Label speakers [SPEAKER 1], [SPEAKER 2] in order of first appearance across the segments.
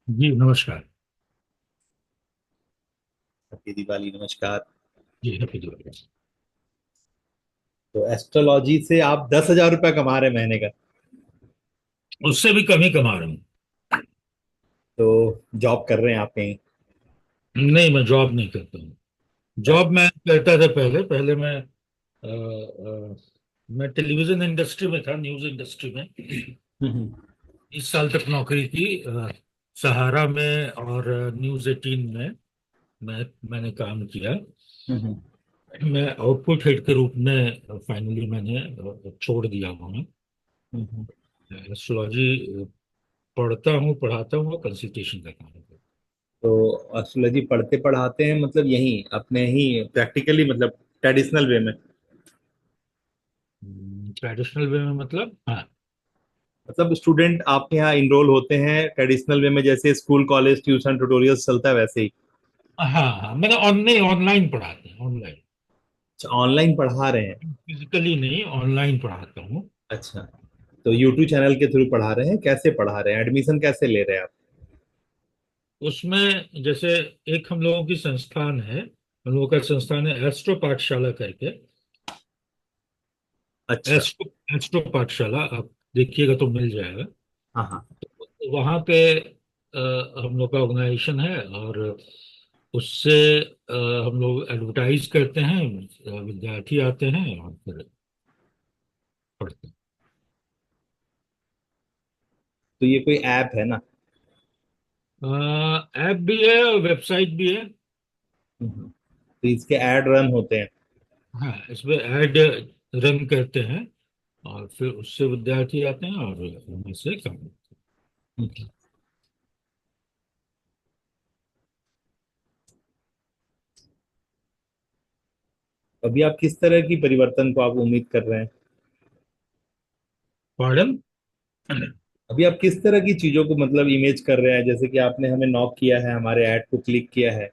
[SPEAKER 1] जी नमस्कार।
[SPEAKER 2] हैप्पी दिवाली, नमस्कार।
[SPEAKER 1] जी हैप्पी दिवाली।
[SPEAKER 2] तो एस्ट्रोलॉजी से आप 10,000 रुपया कमा रहे हैं महीने का?
[SPEAKER 1] उससे भी कम ही कमा रहा हूँ।
[SPEAKER 2] तो जॉब कर रहे हैं आप कहीं?
[SPEAKER 1] नहीं, मैं जॉब नहीं करता हूँ। जॉब मैं करता था पहले पहले मैं टेलीविजन इंडस्ट्री में था, न्यूज इंडस्ट्री में।
[SPEAKER 2] हम्म।
[SPEAKER 1] 20 साल तक नौकरी की, सहारा में और न्यूज 18 में मैंने काम किया।
[SPEAKER 2] हम्म।
[SPEAKER 1] मैं आउटपुट हेड के रूप में फाइनली मैंने छोड़ दिया वहाँ।
[SPEAKER 2] हम्म।
[SPEAKER 1] एस्ट्रोलॉजी पढ़ता हूँ, पढ़ाता हूँ और कंसल्टेशन का काम करता
[SPEAKER 2] तो एस्ट्रोलॉजी पढ़ते पढ़ाते हैं मतलब यहीं अपने ही प्रैक्टिकली, मतलब ट्रेडिशनल वे में?
[SPEAKER 1] हूँ। ट्रेडिशनल वे में मतलब, हाँ।
[SPEAKER 2] मतलब स्टूडेंट आपके यहाँ इनरोल होते हैं ट्रेडिशनल वे में, जैसे स्कूल कॉलेज ट्यूशन ट्यूटोरियल्स चलता है वैसे ही?
[SPEAKER 1] हाँ हाँ, मैंने नहीं, ऑनलाइन पढ़ाते हैं, ऑनलाइन।
[SPEAKER 2] अच्छा, ऑनलाइन पढ़ा रहे हैं।
[SPEAKER 1] फिजिकली नहीं, ऑनलाइन पढ़ाता हूँ।
[SPEAKER 2] अच्छा, तो यूट्यूब चैनल के थ्रू पढ़ा रहे हैं? कैसे पढ़ा रहे हैं, एडमिशन कैसे ले रहे हैं आप?
[SPEAKER 1] उसमें जैसे एक हम लोगों की संस्थान है, हम लोगों का संस्थान है एस्ट्रो पाठशाला करके।
[SPEAKER 2] अच्छा।
[SPEAKER 1] एस्ट्रो पाठशाला आप देखिएगा तो मिल जाएगा।
[SPEAKER 2] हाँ हाँ।
[SPEAKER 1] वहाँ पे हम लोग का ऑर्गेनाइजेशन है, और उससे हम लोग एडवर्टाइज करते हैं। विद्यार्थी आते हैं और फिर पढ़ते
[SPEAKER 2] तो ये कोई ऐप है ना?
[SPEAKER 1] हैं। ऐप भी है और वेबसाइट भी है।
[SPEAKER 2] तो इसके एड रन होते हैं?
[SPEAKER 1] हाँ, इसमें ऐड रन करते हैं और फिर उससे विद्यार्थी आते हैं और उनमें से काम करते
[SPEAKER 2] अभी आप किस तरह की परिवर्तन को आप उम्मीद कर रहे हैं?
[SPEAKER 1] हैं। पढ़न।
[SPEAKER 2] अभी आप किस तरह की चीजों को मतलब इमेज कर रहे हैं, जैसे कि आपने हमें नॉक किया है, हमारे ऐड को क्लिक किया है।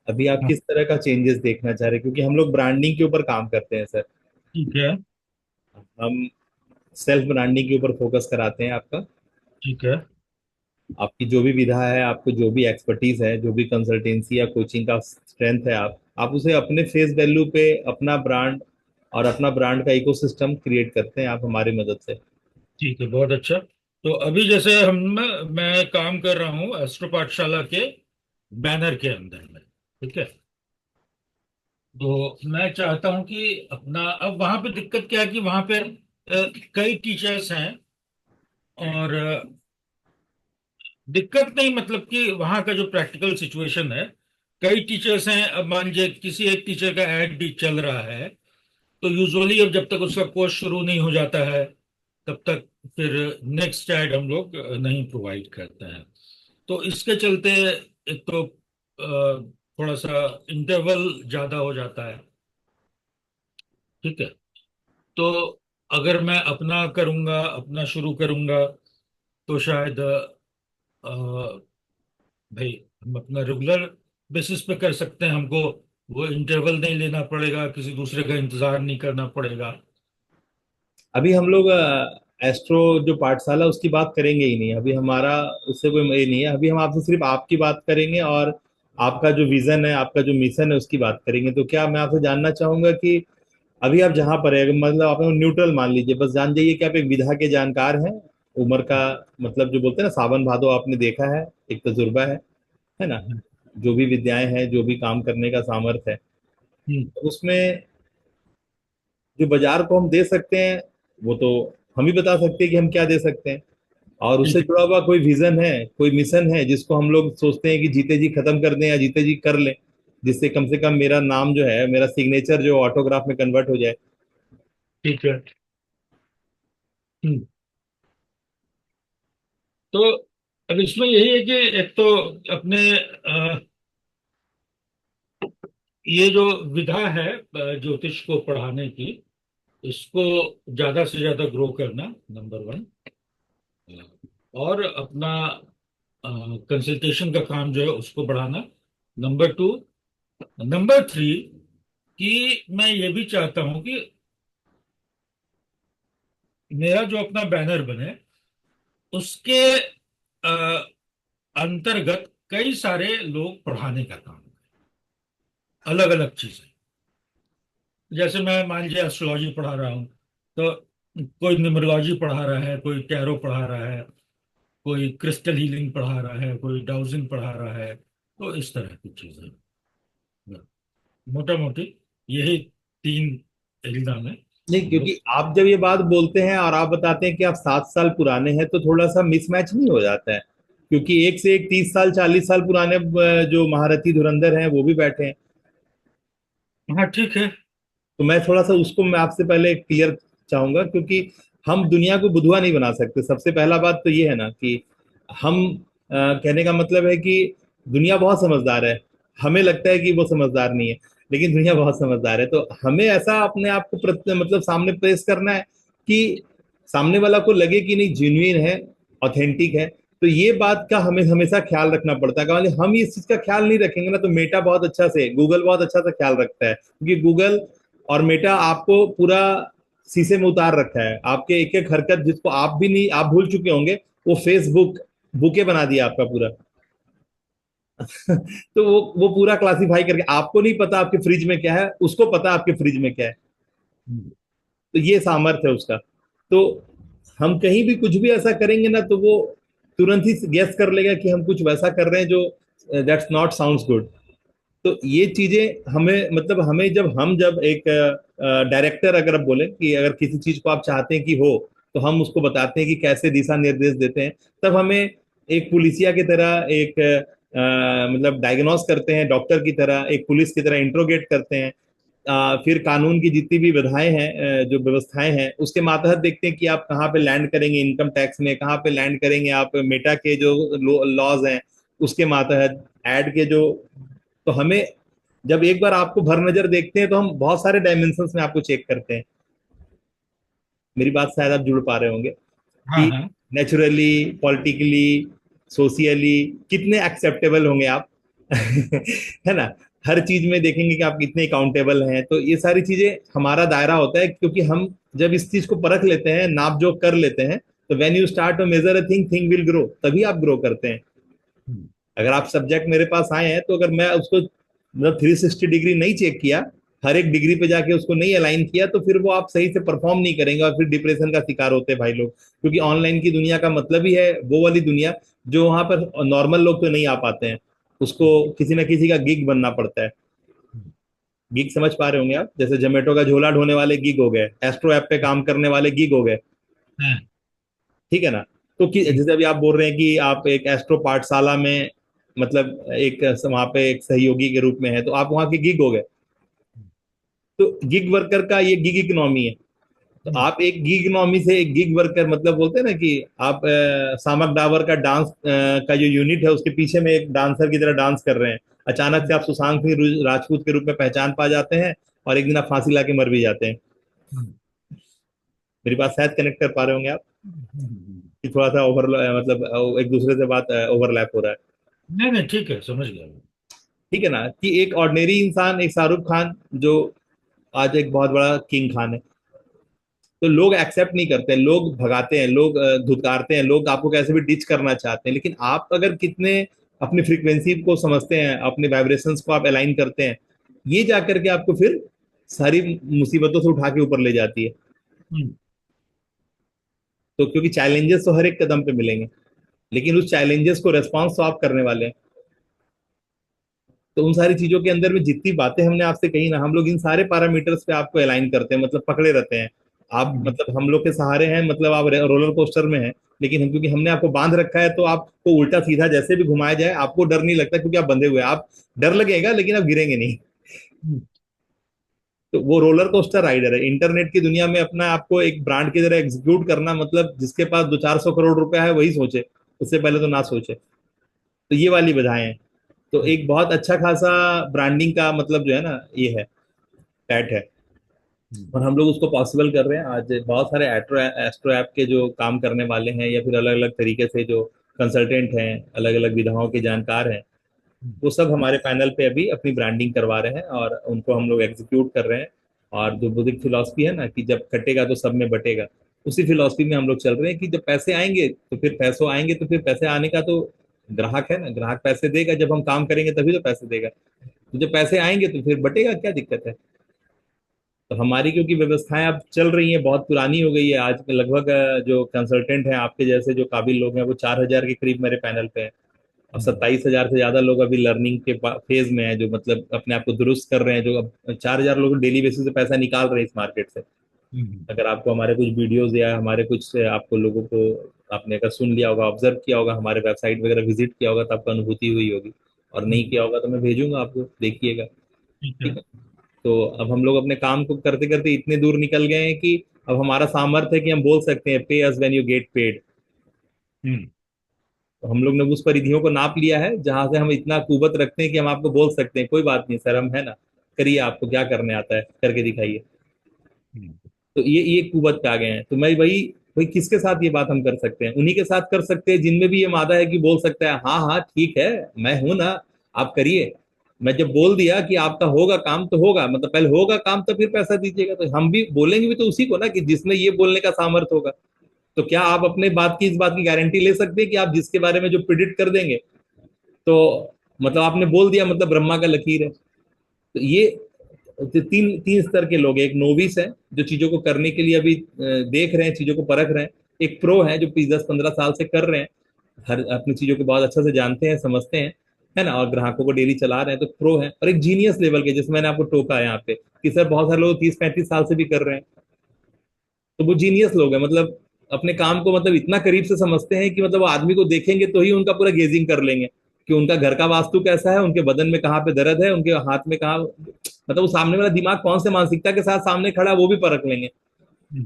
[SPEAKER 2] अभी आप किस तरह का चेंजेस देखना चाह रहे हैं, क्योंकि हम लोग ब्रांडिंग के ऊपर काम करते हैं सर।
[SPEAKER 1] ठीक है।
[SPEAKER 2] हम सेल्फ ब्रांडिंग के ऊपर फोकस कराते हैं आपका।
[SPEAKER 1] ठीक है।
[SPEAKER 2] आपकी जो भी विधा है, आपको जो भी एक्सपर्टीज है, जो भी कंसल्टेंसी या कोचिंग का स्ट्रेंथ है, आप उसे अपने फेस वैल्यू पे अपना ब्रांड और अपना ब्रांड का इकोसिस्टम क्रिएट करते हैं आप हमारी मदद से।
[SPEAKER 1] ठीक है, बहुत अच्छा। तो अभी जैसे मैं काम कर रहा हूँ एस्ट्रो पाठशाला के बैनर के अंदर में। ठीक है। तो मैं चाहता हूँ कि अपना, अब वहां पे दिक्कत क्या है कि वहां पे कई टीचर्स हैं, और दिक्कत नहीं, मतलब कि वहां का जो प्रैक्टिकल सिचुएशन है, कई टीचर्स हैं। अब मान लीजिए किसी एक टीचर का ऐड भी चल रहा है, तो यूजुअली अब जब तक उसका कोर्स शुरू नहीं हो जाता है, तब तक फिर नेक्स्ट ऐड हम लोग नहीं प्रोवाइड करते हैं। तो इसके चलते एक तो थोड़ा सा इंटरवल ज्यादा हो जाता है। ठीक है। तो अगर मैं अपना करूंगा, अपना शुरू करूंगा, तो शायद भाई हम अपना रेगुलर बेसिस पे कर सकते हैं। हमको वो इंटरवल नहीं लेना पड़ेगा, किसी दूसरे का इंतजार नहीं करना पड़ेगा।
[SPEAKER 2] अभी हम लोग एस्ट्रो जो पाठशाला उसकी बात करेंगे ही नहीं, अभी हमारा उससे कोई ये नहीं है। अभी हम आपसे सिर्फ आपकी बात करेंगे और आपका जो विजन है, आपका जो मिशन है उसकी बात करेंगे। तो क्या मैं आपसे जानना चाहूंगा कि अभी आप जहाँ पर है, मतलब आप न्यूट्रल मान लीजिए, बस जान जाइए कि आप एक विधा के जानकार हैं। उम्र का मतलब जो बोलते हैं ना, सावन भादो आपने देखा है, एक तजुर्बा है ना? जो भी विद्याएं हैं, जो भी काम करने का सामर्थ्य है,
[SPEAKER 1] हम्म।
[SPEAKER 2] तो उसमें जो बाजार को हम दे सकते हैं, वो तो हम ही बता सकते हैं कि हम क्या दे सकते हैं। और उससे
[SPEAKER 1] ठीक है।
[SPEAKER 2] जुड़ा हुआ कोई विजन है, कोई मिशन है जिसको हम लोग सोचते हैं कि जीते जी खत्म कर दें या जीते जी कर लें, जिससे कम से कम मेरा नाम जो है, मेरा सिग्नेचर जो ऑटोग्राफ में कन्वर्ट हो जाए।
[SPEAKER 1] ठीक है। हम्म। तो अब इसमें यही है कि एक तो अपने ये जो विधा है ज्योतिष को पढ़ाने की, इसको ज्यादा से ज्यादा ग्रो करना, नंबर 1। और अपना कंसल्टेशन का काम जो है उसको बढ़ाना, नंबर 2। नंबर 3, कि मैं ये भी चाहता हूं कि मेरा जो अपना बैनर बने, उसके अंतर्गत कई सारे लोग पढ़ाने का काम, अलग अलग चीजें। जैसे मैं मान लीजिए एस्ट्रोलॉजी पढ़ा रहा हूँ, तो कोई न्यूमरोलॉजी पढ़ा रहा है, कोई टैरो पढ़ा रहा है, कोई क्रिस्टल हीलिंग पढ़ा रहा है, कोई डाउजिंग पढ़ा रहा है। तो इस तरह की चीजें, मोटा मोटी यही तीन एग्जाम है
[SPEAKER 2] नहीं,
[SPEAKER 1] हम
[SPEAKER 2] क्योंकि
[SPEAKER 1] लोग।
[SPEAKER 2] आप जब ये बात बोलते हैं और आप बताते हैं कि आप 7 साल पुराने हैं, तो थोड़ा सा मिसमैच नहीं हो जाता है? क्योंकि एक से एक 30 साल 40 साल पुराने जो महारथी धुरंधर हैं वो भी बैठे हैं।
[SPEAKER 1] हाँ ठीक है।
[SPEAKER 2] तो मैं थोड़ा सा उसको मैं आपसे पहले क्लियर चाहूंगा, क्योंकि हम दुनिया को बुधवा नहीं बना सकते। सबसे पहला बात तो ये है ना कि हम कहने का मतलब है कि दुनिया बहुत समझदार है। हमें लगता है कि वो समझदार नहीं है, लेकिन दुनिया बहुत समझदार है। तो हमें ऐसा अपने आप को मतलब सामने पेश करना है कि सामने वाला को लगे कि नहीं, जेन्युइन है, ऑथेंटिक है। तो ये बात का हमें हमेशा ख्याल रखना पड़ता है। कि हम इस चीज का ख्याल नहीं रखेंगे ना, तो मेटा बहुत अच्छा से, गूगल बहुत अच्छा से ख्याल रखता है, क्योंकि गूगल और मेटा आपको पूरा शीशे में उतार रखा है। आपके एक एक हरकत जिसको आप भी नहीं, आप भूल चुके होंगे, वो फेसबुक बुके बना दिया आपका पूरा। तो वो पूरा क्लासिफाई करके, आपको नहीं पता आपके फ्रिज में क्या है, उसको पता आपके फ्रिज में क्या है।
[SPEAKER 1] हम्म।
[SPEAKER 2] तो ये सामर्थ्य है उसका। तो हम कहीं भी कुछ भी ऐसा करेंगे ना, तो वो तुरंत ही गेस कर लेगा कि हम कुछ वैसा कर रहे हैं जो दैट्स नॉट साउंड्स गुड। तो ये चीजें हमें, मतलब हमें जब एक डायरेक्टर अगर आप बोले कि अगर किसी चीज को आप चाहते हैं कि हो, तो हम उसको बताते हैं कि कैसे दिशा निर्देश देते हैं। तब हमें एक पुलिसिया की तरह, एक मतलब डायग्नोस करते हैं डॉक्टर की तरह, एक पुलिस की तरह इंट्रोगेट करते हैं। फिर कानून की जितनी भी विधाएं हैं, जो व्यवस्थाएं हैं, उसके मातहत देखते हैं कि आप कहाँ पे लैंड करेंगे इनकम टैक्स में, कहाँ पे लैंड करेंगे आप मेटा के जो लॉज हैं उसके मातहत, एड के जो। तो हमें जब एक बार आपको भर नजर देखते हैं, तो हम बहुत सारे डायमेंशंस में आपको चेक करते हैं। मेरी बात शायद आप जुड़ पा रहे होंगे
[SPEAKER 1] हाँ
[SPEAKER 2] कि
[SPEAKER 1] हाँ।
[SPEAKER 2] नेचुरली, पॉलिटिकली, सोशियली कितने एक्सेप्टेबल होंगे आप। है ना? हर चीज में देखेंगे कि आप कितने अकाउंटेबल हैं। तो ये सारी चीजें हमारा दायरा होता है, क्योंकि हम जब इस चीज को परख लेते हैं, नाप जोख कर लेते हैं, तो when you start to measure a thing, thing will grow, तभी आप ग्रो करते हैं।
[SPEAKER 1] हम्म।
[SPEAKER 2] अगर आप सब्जेक्ट मेरे पास आए हैं, तो अगर मैं उसको मतलब 360 डिग्री नहीं चेक किया, हर एक डिग्री पे जाके उसको नहीं अलाइन किया, तो फिर वो आप सही से परफॉर्म नहीं करेंगे, और फिर डिप्रेशन का शिकार होते हैं भाई लोग। क्योंकि ऑनलाइन की दुनिया का मतलब ही है वो वाली दुनिया जो वहां पर नॉर्मल लोग तो नहीं आ पाते हैं। उसको किसी ना किसी का गिग बनना पड़ता है। गिग समझ पा रहे होंगे आप? जैसे जोमेटो का झोला ढोने वाले गिग हो गए, एस्ट्रो ऐप पे काम करने वाले गिग हो गए।
[SPEAKER 1] हाँ।
[SPEAKER 2] ठीक है ना? तो जैसे अभी आप बोल रहे हैं कि आप एक एस्ट्रो पाठशाला में, मतलब एक वहां पे एक सहयोगी के रूप में है, तो आप वहां के गिग हो गए। तो गिग वर्कर का ये गिग इकोनॉमी है। तो
[SPEAKER 1] हम्म।
[SPEAKER 2] आप एक गिग इकोनॉमी से एक गिग वर्कर, मतलब बोलते हैं ना कि आप सामक डावर का डांस का जो यूनिट है उसके पीछे में एक डांसर की तरह डांस कर रहे हैं। अचानक से आप सुशांत सिंह राजपूत के रूप में पहचान पा जाते हैं, और एक दिन आप फांसी लाके मर भी जाते हैं।
[SPEAKER 1] हम्म।
[SPEAKER 2] मेरी बात शायद कनेक्ट कर पा रहे होंगे आप,
[SPEAKER 1] हम्म।
[SPEAKER 2] कि थोड़ा सा ओवर, मतलब एक दूसरे से बात ओवरलैप हो रहा है।
[SPEAKER 1] नहीं नहीं ठीक है, समझ गया मैं।
[SPEAKER 2] ठीक है ना? कि एक ऑर्डिनरी इंसान, एक शाहरुख खान, जो आज एक बहुत बड़ा किंग खान है, तो लोग एक्सेप्ट नहीं करते, लोग भगाते हैं, लोग धुतकारते हैं, लोग आपको कैसे भी डिच करना चाहते हैं। लेकिन आप अगर कितने अपनी फ्रीक्वेंसी को समझते हैं, अपने वाइब्रेशंस को आप अलाइन करते हैं, ये जाकर के आपको फिर सारी मुसीबतों से उठा के ऊपर ले जाती है।
[SPEAKER 1] हम्म।
[SPEAKER 2] तो क्योंकि चैलेंजेस तो हर एक कदम पे मिलेंगे, लेकिन उस चैलेंजेस को रेस्पॉन्स तो आप करने वाले हैं। तो उन सारी चीजों के अंदर में जितनी बातें हमने आपसे कही ना, हम लोग इन सारे पैरामीटर्स पे आपको अलाइन करते हैं, मतलब पकड़े रहते हैं। आप,
[SPEAKER 1] हम्म।
[SPEAKER 2] मतलब हम लोग के सहारे हैं, मतलब आप रोलर कोस्टर में हैं, लेकिन हम, क्योंकि हमने आपको बांध रखा है, तो आपको उल्टा सीधा जैसे भी घुमाया जाए आपको डर नहीं लगता, क्योंकि आप बंधे हुए हैं। आप, डर लगेगा लेकिन आप गिरेंगे नहीं।
[SPEAKER 1] हम्म।
[SPEAKER 2] तो वो रोलर कोस्टर राइडर है। इंटरनेट की दुनिया में अपना आपको एक ब्रांड की तरह एग्जीक्यूट करना, मतलब जिसके पास 200-400 करोड़ रुपया है वही सोचे, उससे पहले तो ना सोचे। तो ये वाली बधाएं हैं। तो एक बहुत अच्छा खासा ब्रांडिंग का मतलब जो है ना, ये है, टैट है।
[SPEAKER 1] हम्म।
[SPEAKER 2] और हम लोग उसको पॉसिबल कर रहे हैं। आज बहुत सारे एस्ट्रो एस्ट्रो ऐप के जो काम करने वाले हैं, या फिर अलग अलग तरीके से जो कंसल्टेंट हैं, अलग अलग विधाओं के जानकार हैं, वो सब हमारे पैनल पे अभी अपनी ब्रांडिंग करवा रहे हैं, और उनको हम लोग एग्जीक्यूट कर रहे हैं। और जो बुद्धिक फिलॉसफी है ना, कि जब कटेगा तो सब में बटेगा, उसी फिलॉसफी में हम लोग चल रहे हैं कि जब पैसे आएंगे तो फिर पैसे आने का तो ग्राहक है ना, ग्राहक पैसे देगा, जब हम काम करेंगे तभी तो पैसे देगा। तो जब पैसे आएंगे तो फिर बटेगा, क्या दिक्कत है। तो हमारी क्योंकि व्यवस्थाएं अब चल रही हैं, बहुत पुरानी हो गई है, आज लगभग जो कंसल्टेंट हैं आपके जैसे जो काबिल लोग हैं वो 4,000 के करीब मेरे पैनल पे हैं। और
[SPEAKER 1] हम्म,
[SPEAKER 2] 27,000 से ज्यादा लोग अभी लर्निंग के फेज में हैं, जो मतलब अपने आप को दुरुस्त कर रहे हैं, जो अब 4,000 लोग डेली बेसिस पे पैसा निकाल रहे हैं इस मार्केट से।
[SPEAKER 1] हम्म,
[SPEAKER 2] अगर आपको हमारे कुछ वीडियोस या हमारे कुछ आपको लोगों को आपने अगर सुन लिया होगा, ऑब्जर्व किया होगा, हमारे वेबसाइट वगैरह विजिट किया होगा, तो आपको अनुभूति हुई होगी। और नहीं
[SPEAKER 1] हम्म,
[SPEAKER 2] किया होगा तो मैं भेजूंगा आपको, देखिएगा।
[SPEAKER 1] ठीक है।
[SPEAKER 2] ठीक है। तो अब हम लोग अपने काम को करते करते इतने दूर निकल गए हैं कि अब हमारा सामर्थ्य है कि हम बोल सकते हैं pay us when you get paid.
[SPEAKER 1] Hmm,
[SPEAKER 2] तो हम लोग ने उस परिधियों को नाप लिया है जहां से हम इतना कुवत रखते हैं कि हम आपको बोल सकते हैं कोई बात नहीं सर, हम है ना, करिए, आपको क्या करने आता है करके दिखाइए।
[SPEAKER 1] हम्म,
[SPEAKER 2] तो ये कुवत पे आ गए हैं। तो मैं वही वही किसके साथ ये बात हम कर सकते हैं, उन्हीं के साथ कर सकते हैं जिनमें भी ये मादा है कि बोल सकता है हाँ हाँ ठीक है, मैं हूं ना, आप करिए। मैं जब बोल दिया कि आपका होगा काम तो होगा, मतलब पहले होगा काम तो फिर पैसा दीजिएगा, तो हम भी बोलेंगे भी तो उसी को ना कि जिसमें ये बोलने का सामर्थ्य होगा। तो क्या आप अपने बात की इस बात की गारंटी ले सकते हैं कि आप जिसके बारे में जो प्रिडिक्ट कर देंगे, तो मतलब आपने बोल दिया मतलब ब्रह्मा का लकीर है। तो ये तो तीन तीन स्तर के लोग हैं। एक नोविस है जो चीजों को करने के लिए अभी देख रहे हैं, चीजों को परख रहे हैं। एक प्रो है जो 10-15 साल से कर रहे हैं, हर अपनी चीजों को बहुत अच्छा से जानते हैं, समझते हैं, है ना, और ग्राहकों को डेली चला रहे हैं, तो प्रो है। और एक जीनियस लेवल के, जैसे मैंने आपको टोका है यहाँ पे कि सर बहुत सारे लोग 30-35 साल से भी कर रहे हैं, तो वो जीनियस लोग हैं, मतलब अपने काम को मतलब इतना करीब से समझते हैं कि मतलब वो आदमी को देखेंगे तो ही उनका पूरा गेजिंग कर लेंगे कि उनका घर का वास्तु कैसा है, उनके बदन में कहाँ पे दर्द है, उनके हाथ में कहाँ, मतलब वो सामने वाला दिमाग कौन से मानसिकता के साथ सामने खड़ा है वो भी परख लेंगे।
[SPEAKER 1] हम्म,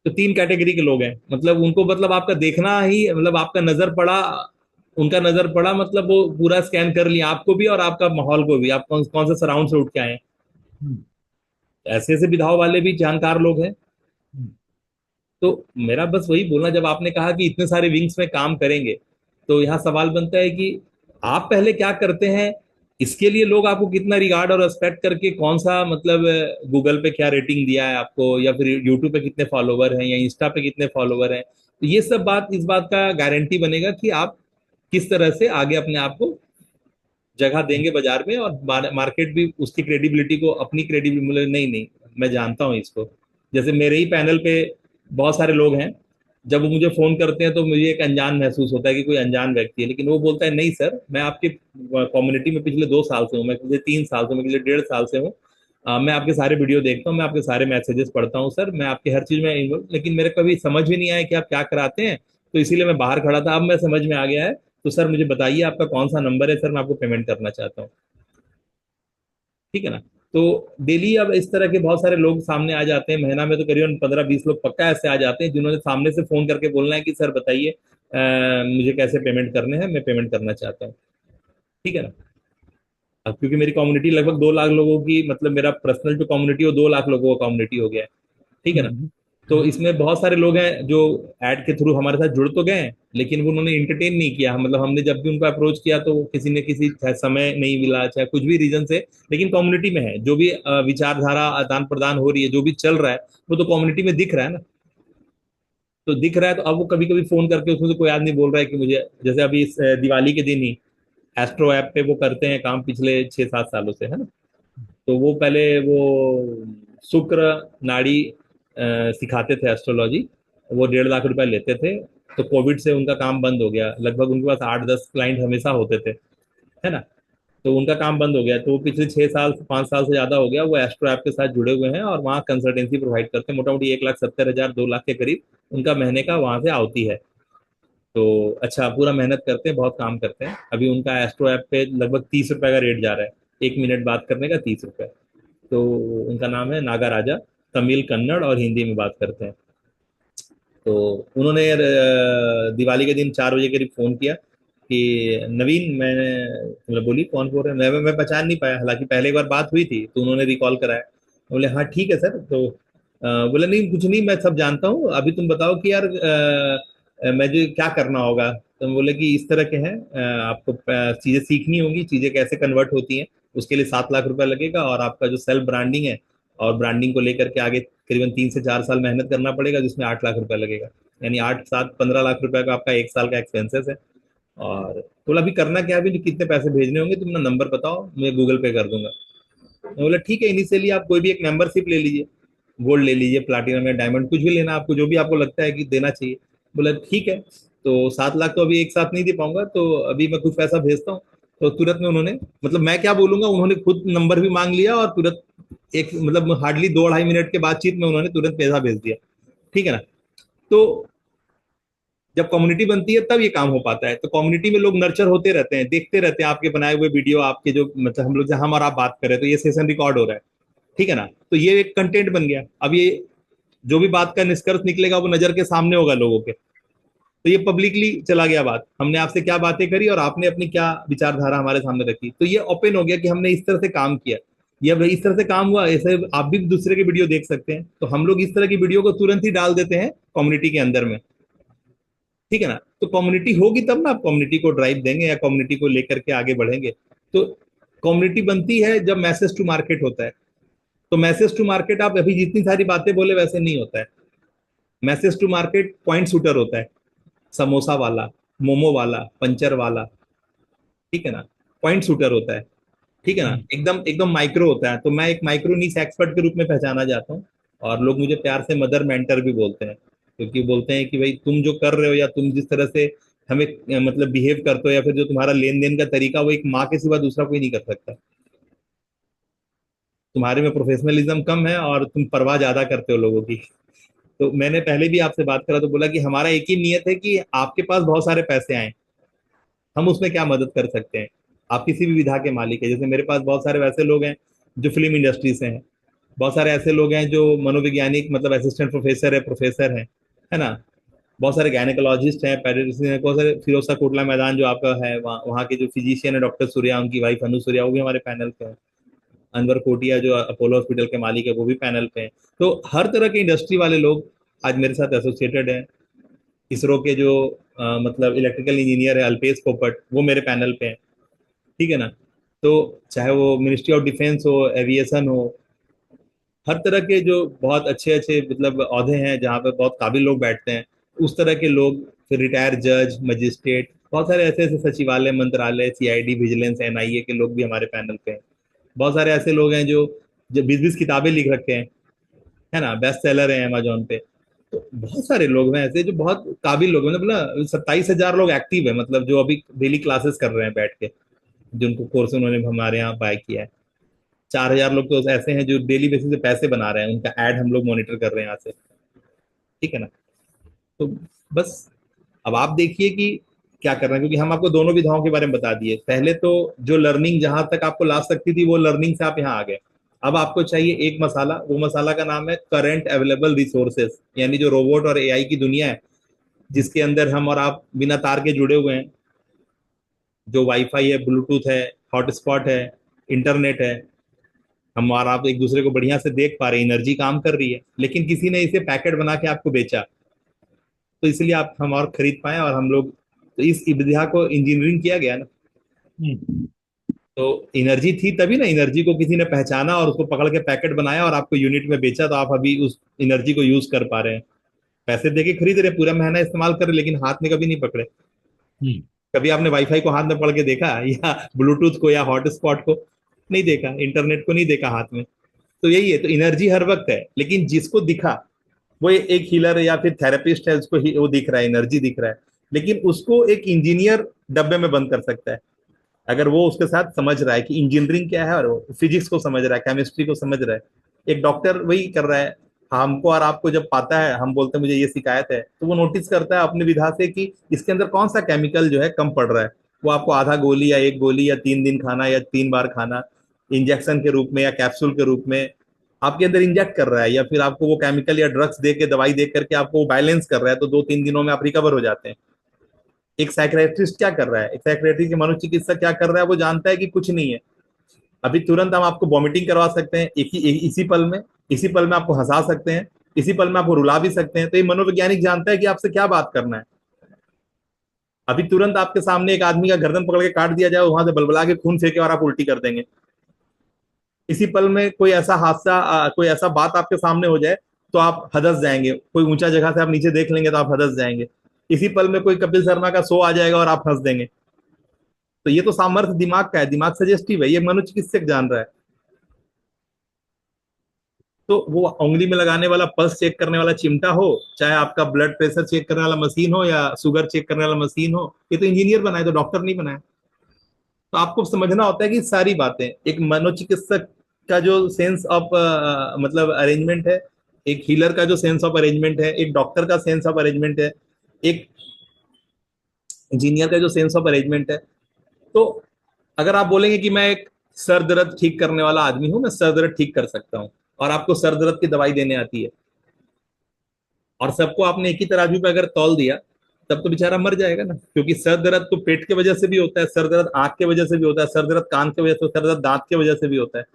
[SPEAKER 2] तो तीन कैटेगरी के लोग हैं, मतलब उनको मतलब आपका देखना ही, मतलब आपका नजर पड़ा, उनका नजर पड़ा, मतलब वो पूरा स्कैन कर लिया आपको भी और आपका माहौल को भी, आप कौन कौन से सराउंड से उठ के आए हैं।
[SPEAKER 1] हम्म,
[SPEAKER 2] ऐसे ऐसे विधाओं वाले भी जानकार लोग हैं।
[SPEAKER 1] हम्म,
[SPEAKER 2] तो मेरा बस वही बोलना, जब आपने कहा कि इतने सारे विंग्स में काम करेंगे, तो यहाँ सवाल बनता है कि आप पहले क्या करते हैं, इसके लिए लोग आपको कितना रिगार्ड और रेस्पेक्ट करके, कौन सा मतलब गूगल पे क्या रेटिंग दिया है आपको, या फिर यूट्यूब पे कितने फॉलोवर हैं, या इंस्टा पे कितने फॉलोवर हैं। तो ये सब बात, इस बात का गारंटी बनेगा कि आप किस तरह से आगे अपने आप को जगह देंगे बाजार में, और मार्केट भी उसकी क्रेडिबिलिटी को, अपनी क्रेडिबिलिटी, नहीं नहीं मैं जानता हूँ इसको। जैसे मेरे ही पैनल पे बहुत सारे लोग हैं, जब वो मुझे फोन करते हैं तो मुझे एक अनजान महसूस होता है कि कोई अनजान व्यक्ति है, लेकिन वो बोलता है नहीं सर, मैं आपके कम्युनिटी में पिछले 2 साल से हूँ, मैं पिछले 3 साल से, मैं पिछले 1.5 साल से हूँ। मैं आपके सारे वीडियो देखता हूँ, मैं आपके सारे मैसेजेस पढ़ता हूँ सर, मैं आपके हर चीज में लेकिन मेरे कभी समझ भी नहीं आया कि आप क्या कराते हैं, तो इसीलिए मैं बाहर खड़ा था, अब मैं समझ में आ गया है। तो सर मुझे बताइए आपका कौन सा नंबर है सर, मैं आपको पेमेंट करना चाहता हूँ। ठीक है ना। तो डेली अब इस तरह के बहुत सारे लोग सामने आ जाते हैं, महीना में तो करीबन 15-20 लोग पक्का ऐसे आ जाते हैं जिन्होंने सामने से फोन करके बोलना है कि सर बताइए मुझे कैसे पेमेंट करने हैं, मैं पेमेंट करना चाहता हूँ। ठीक है ना। अब क्योंकि मेरी कम्युनिटी लगभग 2 लाख लोगों की, मतलब मेरा पर्सनल जो कम्युनिटी है वो 2 लाख लोगों का कम्युनिटी हो गया है। ठीक है ना।
[SPEAKER 1] हम्म,
[SPEAKER 2] तो इसमें बहुत सारे लोग हैं जो ऐड के थ्रू हमारे साथ जुड़ तो गए हैं, लेकिन वो उन्होंने इंटरटेन नहीं किया, मतलब हमने जब भी उनको अप्रोच किया तो किसी ने किसी, चाहे समय नहीं मिला, चाहे कुछ भी रीजन से, लेकिन कम्युनिटी में है, जो भी विचारधारा आदान प्रदान हो रही है, जो भी चल रहा है, वो तो कम्युनिटी में दिख रहा है ना। तो दिख रहा है, तो अब वो कभी कभी फोन करके उसमें से कोई आदमी बोल रहा है कि मुझे, जैसे अभी इस दिवाली के दिन ही एस्ट्रो ऐप पे वो करते हैं काम पिछले 6-7 सालों से, है ना। तो वो पहले वो शुक्र नाड़ी सिखाते थे एस्ट्रोलॉजी, वो 1.5 लाख रुपए लेते थे। तो कोविड से उनका काम बंद हो गया, लगभग उनके पास 8-10 क्लाइंट हमेशा होते थे, है ना। तो उनका काम बंद हो गया, तो वो पिछले 6 साल 5 साल से ज्यादा हो गया वो एस्ट्रो ऐप के साथ जुड़े हुए हैं, और वहाँ कंसल्टेंसी प्रोवाइड करते हैं, मोटा मोटी 1,70,000 2 लाख के करीब उनका महीने का वहां से आवती है। तो अच्छा पूरा मेहनत करते हैं, बहुत काम करते हैं। अभी उनका एस्ट्रो ऐप पे लगभग 30 रुपए का रेट जा रहा है, 1 मिनट बात करने का 30 रुपए। तो उनका नाम है नागा राजा, तमिल कन्नड़ और हिंदी में बात करते हैं। तो उन्होंने दिवाली के दिन 4 बजे करीब फोन किया कि नवीन, मैंने, मतलब बोली कौन बोल रहे हैं, मैं पहचान नहीं पाया, हालांकि पहले एक बार बात हुई थी, तो उन्होंने रिकॉल कराया। बोले हाँ ठीक है सर। तो बोले नहीं कुछ नहीं, मैं सब जानता हूँ, अभी तुम बताओ कि यार मुझे क्या करना होगा। तो हम बोले कि इस तरह के हैं, आपको चीजें सीखनी होंगी, चीजें कैसे कन्वर्ट होती हैं, उसके लिए 7 लाख रुपए लगेगा, और आपका जो सेल्फ ब्रांडिंग है, और ब्रांडिंग को लेकर के आगे करीबन 3 से 4 साल मेहनत करना पड़ेगा, जिसमें 8 लाख रुपए लगेगा। यानी 8-7 15 लाख रुपए का आपका 1 साल का एक्सपेंसेस है। और बोला अभी करना क्या है, अभी कितने पैसे भेजने होंगे, तुम ना नंबर बताओ मैं गूगल पे कर दूंगा। मैं बोला ठीक है, इनिशियली आप कोई भी एक मेंबरशिप ले लीजिए, गोल्ड ले लीजिए, प्लाटिनम या डायमंड, कुछ भी लेना आपको, जो भी आपको लगता है कि देना चाहिए। बोला ठीक है, तो 7 लाख तो अभी एक साथ नहीं दे पाऊंगा, तो अभी मैं कुछ पैसा भेजता हूँ। तो तुरंत में उन्होंने, मतलब मैं क्या बोलूंगा, उन्होंने खुद नंबर भी मांग लिया और तुरंत एक मतलब हार्डली 2 ढाई मिनट के बातचीत में उन्होंने तुरंत पैसा भेज दिया। ठीक है ना। तो जब कम्युनिटी बनती है तब ये काम हो पाता है। तो कम्युनिटी में लोग नर्चर होते रहते हैं, देखते रहते हैं आपके बनाए हुए वीडियो, आपके जो मतलब हम लोग जहां हम और आप बात कर रहे हैं, तो ये सेशन रिकॉर्ड हो रहा है। ठीक है ना। तो ये एक कंटेंट बन गया। अब ये जो भी बात का निष्कर्ष निकलेगा वो नजर के सामने होगा लोगों के। तो ये पब्लिकली चला गया बात, हमने आपसे क्या बातें करी और आपने अपनी क्या विचारधारा हमारे सामने रखी, तो ये ओपन हो गया कि हमने इस तरह से काम किया। ये अब इस तरह से काम हुआ, ऐसे आप भी दूसरे के वीडियो देख सकते हैं। तो हम लोग इस तरह की वीडियो को तुरंत ही डाल देते हैं कम्युनिटी के अंदर में। ठीक है ना। तो कम्युनिटी होगी तब ना आप कम्युनिटी को ड्राइव देंगे या कम्युनिटी को लेकर के आगे बढ़ेंगे। तो कम्युनिटी बनती है जब मैसेज टू मार्केट होता है। तो मैसेज टू मार्केट आप अभी जितनी सारी बातें बोले वैसे नहीं होता है। Message to market point shooter होता है, समोसा वाला, मोमो वाला, पंचर वाला। ठीक है ना। पॉइंट शूटर होता है। ठीक है ना।
[SPEAKER 1] हम्म।
[SPEAKER 2] एकदम एकदम माइक्रो होता है। तो मैं एक माइक्रो नीश एक्सपर्ट के रूप में पहचाना जाता हूँ। और लोग मुझे प्यार से मदर मेंटर भी बोलते हैं, क्योंकि बोलते हैं कि भाई तुम जो कर रहे हो या तुम जिस तरह से हमें मतलब बिहेव करते हो, या फिर जो तुम्हारा लेन देन का तरीका, वो एक माँ के सिवा दूसरा कोई नहीं कर सकता। तुम्हारे में प्रोफेशनलिज्म कम है और तुम परवाह ज्यादा करते हो लोगों की। तो मैंने पहले भी आपसे बात करा तो बोला कि हमारा एक ही नियत है कि आपके पास बहुत सारे पैसे आए, हम उसमें क्या मदद कर सकते हैं। आप किसी भी विधा के मालिक है, जैसे मेरे पास बहुत सारे वैसे लोग हैं जो फिल्म इंडस्ट्री से हैं। बहुत सारे ऐसे लोग हैं जो मनोवैज्ञानिक मतलब असिस्टेंट प्रोफेसर है, प्रोफेसर हैं, है ना। बहुत सारे गायनेकोलॉजिस्ट हैं, पेडियाट्रिशियन हैं, बहुत सारे फिरोजशाह कोटला मैदान जो आपका है, वहाँ वहाँ के जो फिजिशियन है डॉक्टर सूर्या, उनकी वाइफ अनु सूर्या, वो भी हमारे पैनल पे है। अनवर कोटिया जो अपोलो हॉस्पिटल के मालिक है, वो भी पैनल पे हैं। तो हर तरह के इंडस्ट्री वाले लोग आज मेरे साथ एसोसिएटेड हैं। इसरो के जो मतलब इलेक्ट्रिकल इंजीनियर है अल्पेश पोपट, वो मेरे पैनल पे हैं। ठीक है ना। तो चाहे वो मिनिस्ट्री ऑफ डिफेंस हो, एविएशन हो, हर तरह के जो बहुत अच्छे अच्छे मतलब औहदे हैं जहाँ पे बहुत काबिल लोग बैठते हैं, उस तरह के लोग, फिर रिटायर्ड जज, मजिस्ट्रेट, बहुत सारे ऐसे ऐसे सचिवालय, मंत्रालय, सीआईडी, विजिलेंस, एनआईए के लोग भी हमारे पैनल पे हैं। बहुत सारे ऐसे लोग हैं जो जो 20-20 किताबें लिख रखे हैं, है ना, बेस्ट सेलर है अमेजोन पे। तो बहुत सारे लोग हैं ऐसे जो बहुत काबिल लोग हैं। मतलब ना 27,000 लोग एक्टिव है, मतलब जो अभी डेली क्लासेस कर रहे हैं बैठ के, जिनको कोर्स उन्होंने हमारे यहाँ बाय किया है। 4,000 लोग तो ऐसे हैं जो डेली बेसिस पे पैसे बना रहे हैं, उनका एड हम लोग मॉनिटर कर रहे हैं यहाँ से। ठीक है ना। तो बस अब आप देखिए कि क्या करना है, क्योंकि हम आपको दोनों विधाओं के बारे में बता दिए। पहले तो जो लर्निंग जहां तक आपको ला सकती थी वो लर्निंग से आप यहाँ आ गए। अब आपको चाहिए एक मसाला, वो मसाला का नाम है करंट अवेलेबल रिसोर्सेस, यानी जो रोबोट और एआई की दुनिया है, जिसके अंदर हम और आप बिना तार के जुड़े हुए हैं। जो वाईफाई है, ब्लूटूथ है, हॉटस्पॉट है, इंटरनेट है, हम और आप एक दूसरे को बढ़िया से देख पा रहे हैं, एनर्जी काम कर रही है, लेकिन किसी ने इसे पैकेट बना के आपको बेचा, तो इसलिए आप हम और खरीद पाए और हम लोग, तो इस विधा को इंजीनियरिंग किया गया ना।
[SPEAKER 1] हम्म।
[SPEAKER 2] तो एनर्जी थी तभी ना, एनर्जी को किसी ने पहचाना और उसको पकड़ के पैकेट बनाया और आपको यूनिट में बेचा, तो आप अभी उस एनर्जी को यूज कर पा रहे हैं। पैसे देके खरीद रहे, पूरा महीना इस्तेमाल कर रहे, लेकिन हाथ में कभी नहीं पकड़े।
[SPEAKER 1] हम्म।
[SPEAKER 2] कभी आपने वाईफाई को हाथ में पकड़ के देखा, या ब्लूटूथ को या हॉटस्पॉट को नहीं देखा, इंटरनेट को नहीं देखा हाथ में। तो यही है, तो एनर्जी हर वक्त है, लेकिन जिसको दिखा वो एक हीलर है या फिर थेरेपिस्ट है, उसको वो दिख रहा है, एनर्जी दिख रहा है। लेकिन उसको एक इंजीनियर डब्बे में बंद कर सकता है, अगर वो उसके साथ समझ रहा है कि इंजीनियरिंग क्या है, और वो फिजिक्स को समझ रहा है, केमिस्ट्री को समझ रहा है। एक डॉक्टर वही कर रहा है। हमको और आपको जब पाता है, हम बोलते हैं मुझे ये शिकायत है, तो वो नोटिस करता है अपनी विधा से कि इसके अंदर कौन सा केमिकल जो है कम पड़ रहा है। वो आपको आधा गोली या एक गोली या 3 दिन खाना या 3 बार खाना, इंजेक्शन के रूप में या कैप्सूल के रूप में आपके अंदर इंजेक्ट कर रहा है, या फिर आपको वो केमिकल या ड्रग्स दे के, दवाई दे करके आपको बैलेंस कर रहा है, तो 2-3 दिनों में आप रिकवर हो जाते हैं। एक साइक्रेटिस्ट क्या कर रहा है, एक साइक्रेटिस्ट मनोचिकित्सक क्या कर रहा है, वो जानता है कि कुछ नहीं है, अभी तुरंत हम आपको वॉमिटिंग करवा सकते हैं, इसी पल में, इसी पल में आपको हंसा सकते हैं, इसी पल में आपको रुला भी सकते हैं। तो ये मनोवैज्ञानिक जानता है कि आपसे क्या बात करना है। अभी तुरंत आपके सामने एक आदमी का गर्दन पकड़ के काट दिया जाए, वहां से बलबला के खून फेंके और आप उल्टी कर देंगे। इसी पल में कोई ऐसा हादसा, कोई ऐसा बात आपके सामने हो जाए, तो आप हदस जाएंगे। कोई ऊंचा जगह से आप नीचे देख लेंगे तो आप हदस जाएंगे। इसी पल में कोई कपिल शर्मा का शो आ जाएगा और आप हंस देंगे। तो ये तो सामर्थ्य दिमाग का है, दिमाग सजेस्टिव है, ये मनोचिकित्सक जान रहा है। तो वो उंगली में लगाने वाला पल्स चेक करने वाला चिमटा हो, चाहे आपका ब्लड प्रेशर चेक करने वाला मशीन हो या शुगर चेक करने वाला मशीन हो, ये तो इंजीनियर बनाए, तो डॉक्टर नहीं बनाए। तो आपको समझना होता है कि सारी बातें, एक मनोचिकित्सक का जो सेंस ऑफ मतलब अरेंजमेंट है, एक हीलर का जो सेंस ऑफ अरेंजमेंट है, एक डॉक्टर का सेंस ऑफ अरेंजमेंट है, एक इंजीनियर का जो सेंस ऑफ अरेंजमेंट है। तो अगर आप बोलेंगे कि मैं एक सर दर्द ठीक करने वाला आदमी हूं, मैं सर दर्द ठीक कर सकता हूं, और आपको सर दर्द की दवाई देने आती है, और सबको आपने एक ही तराजू पे अगर तौल दिया, तब तो बेचारा मर जाएगा ना। क्योंकि सर दर्द तो पेट के वजह से भी होता है, सर दर्द आंख के वजह से भी होता है, सर दर्द कान के वजह से, सर दर्द दांत के वजह से भी होता है।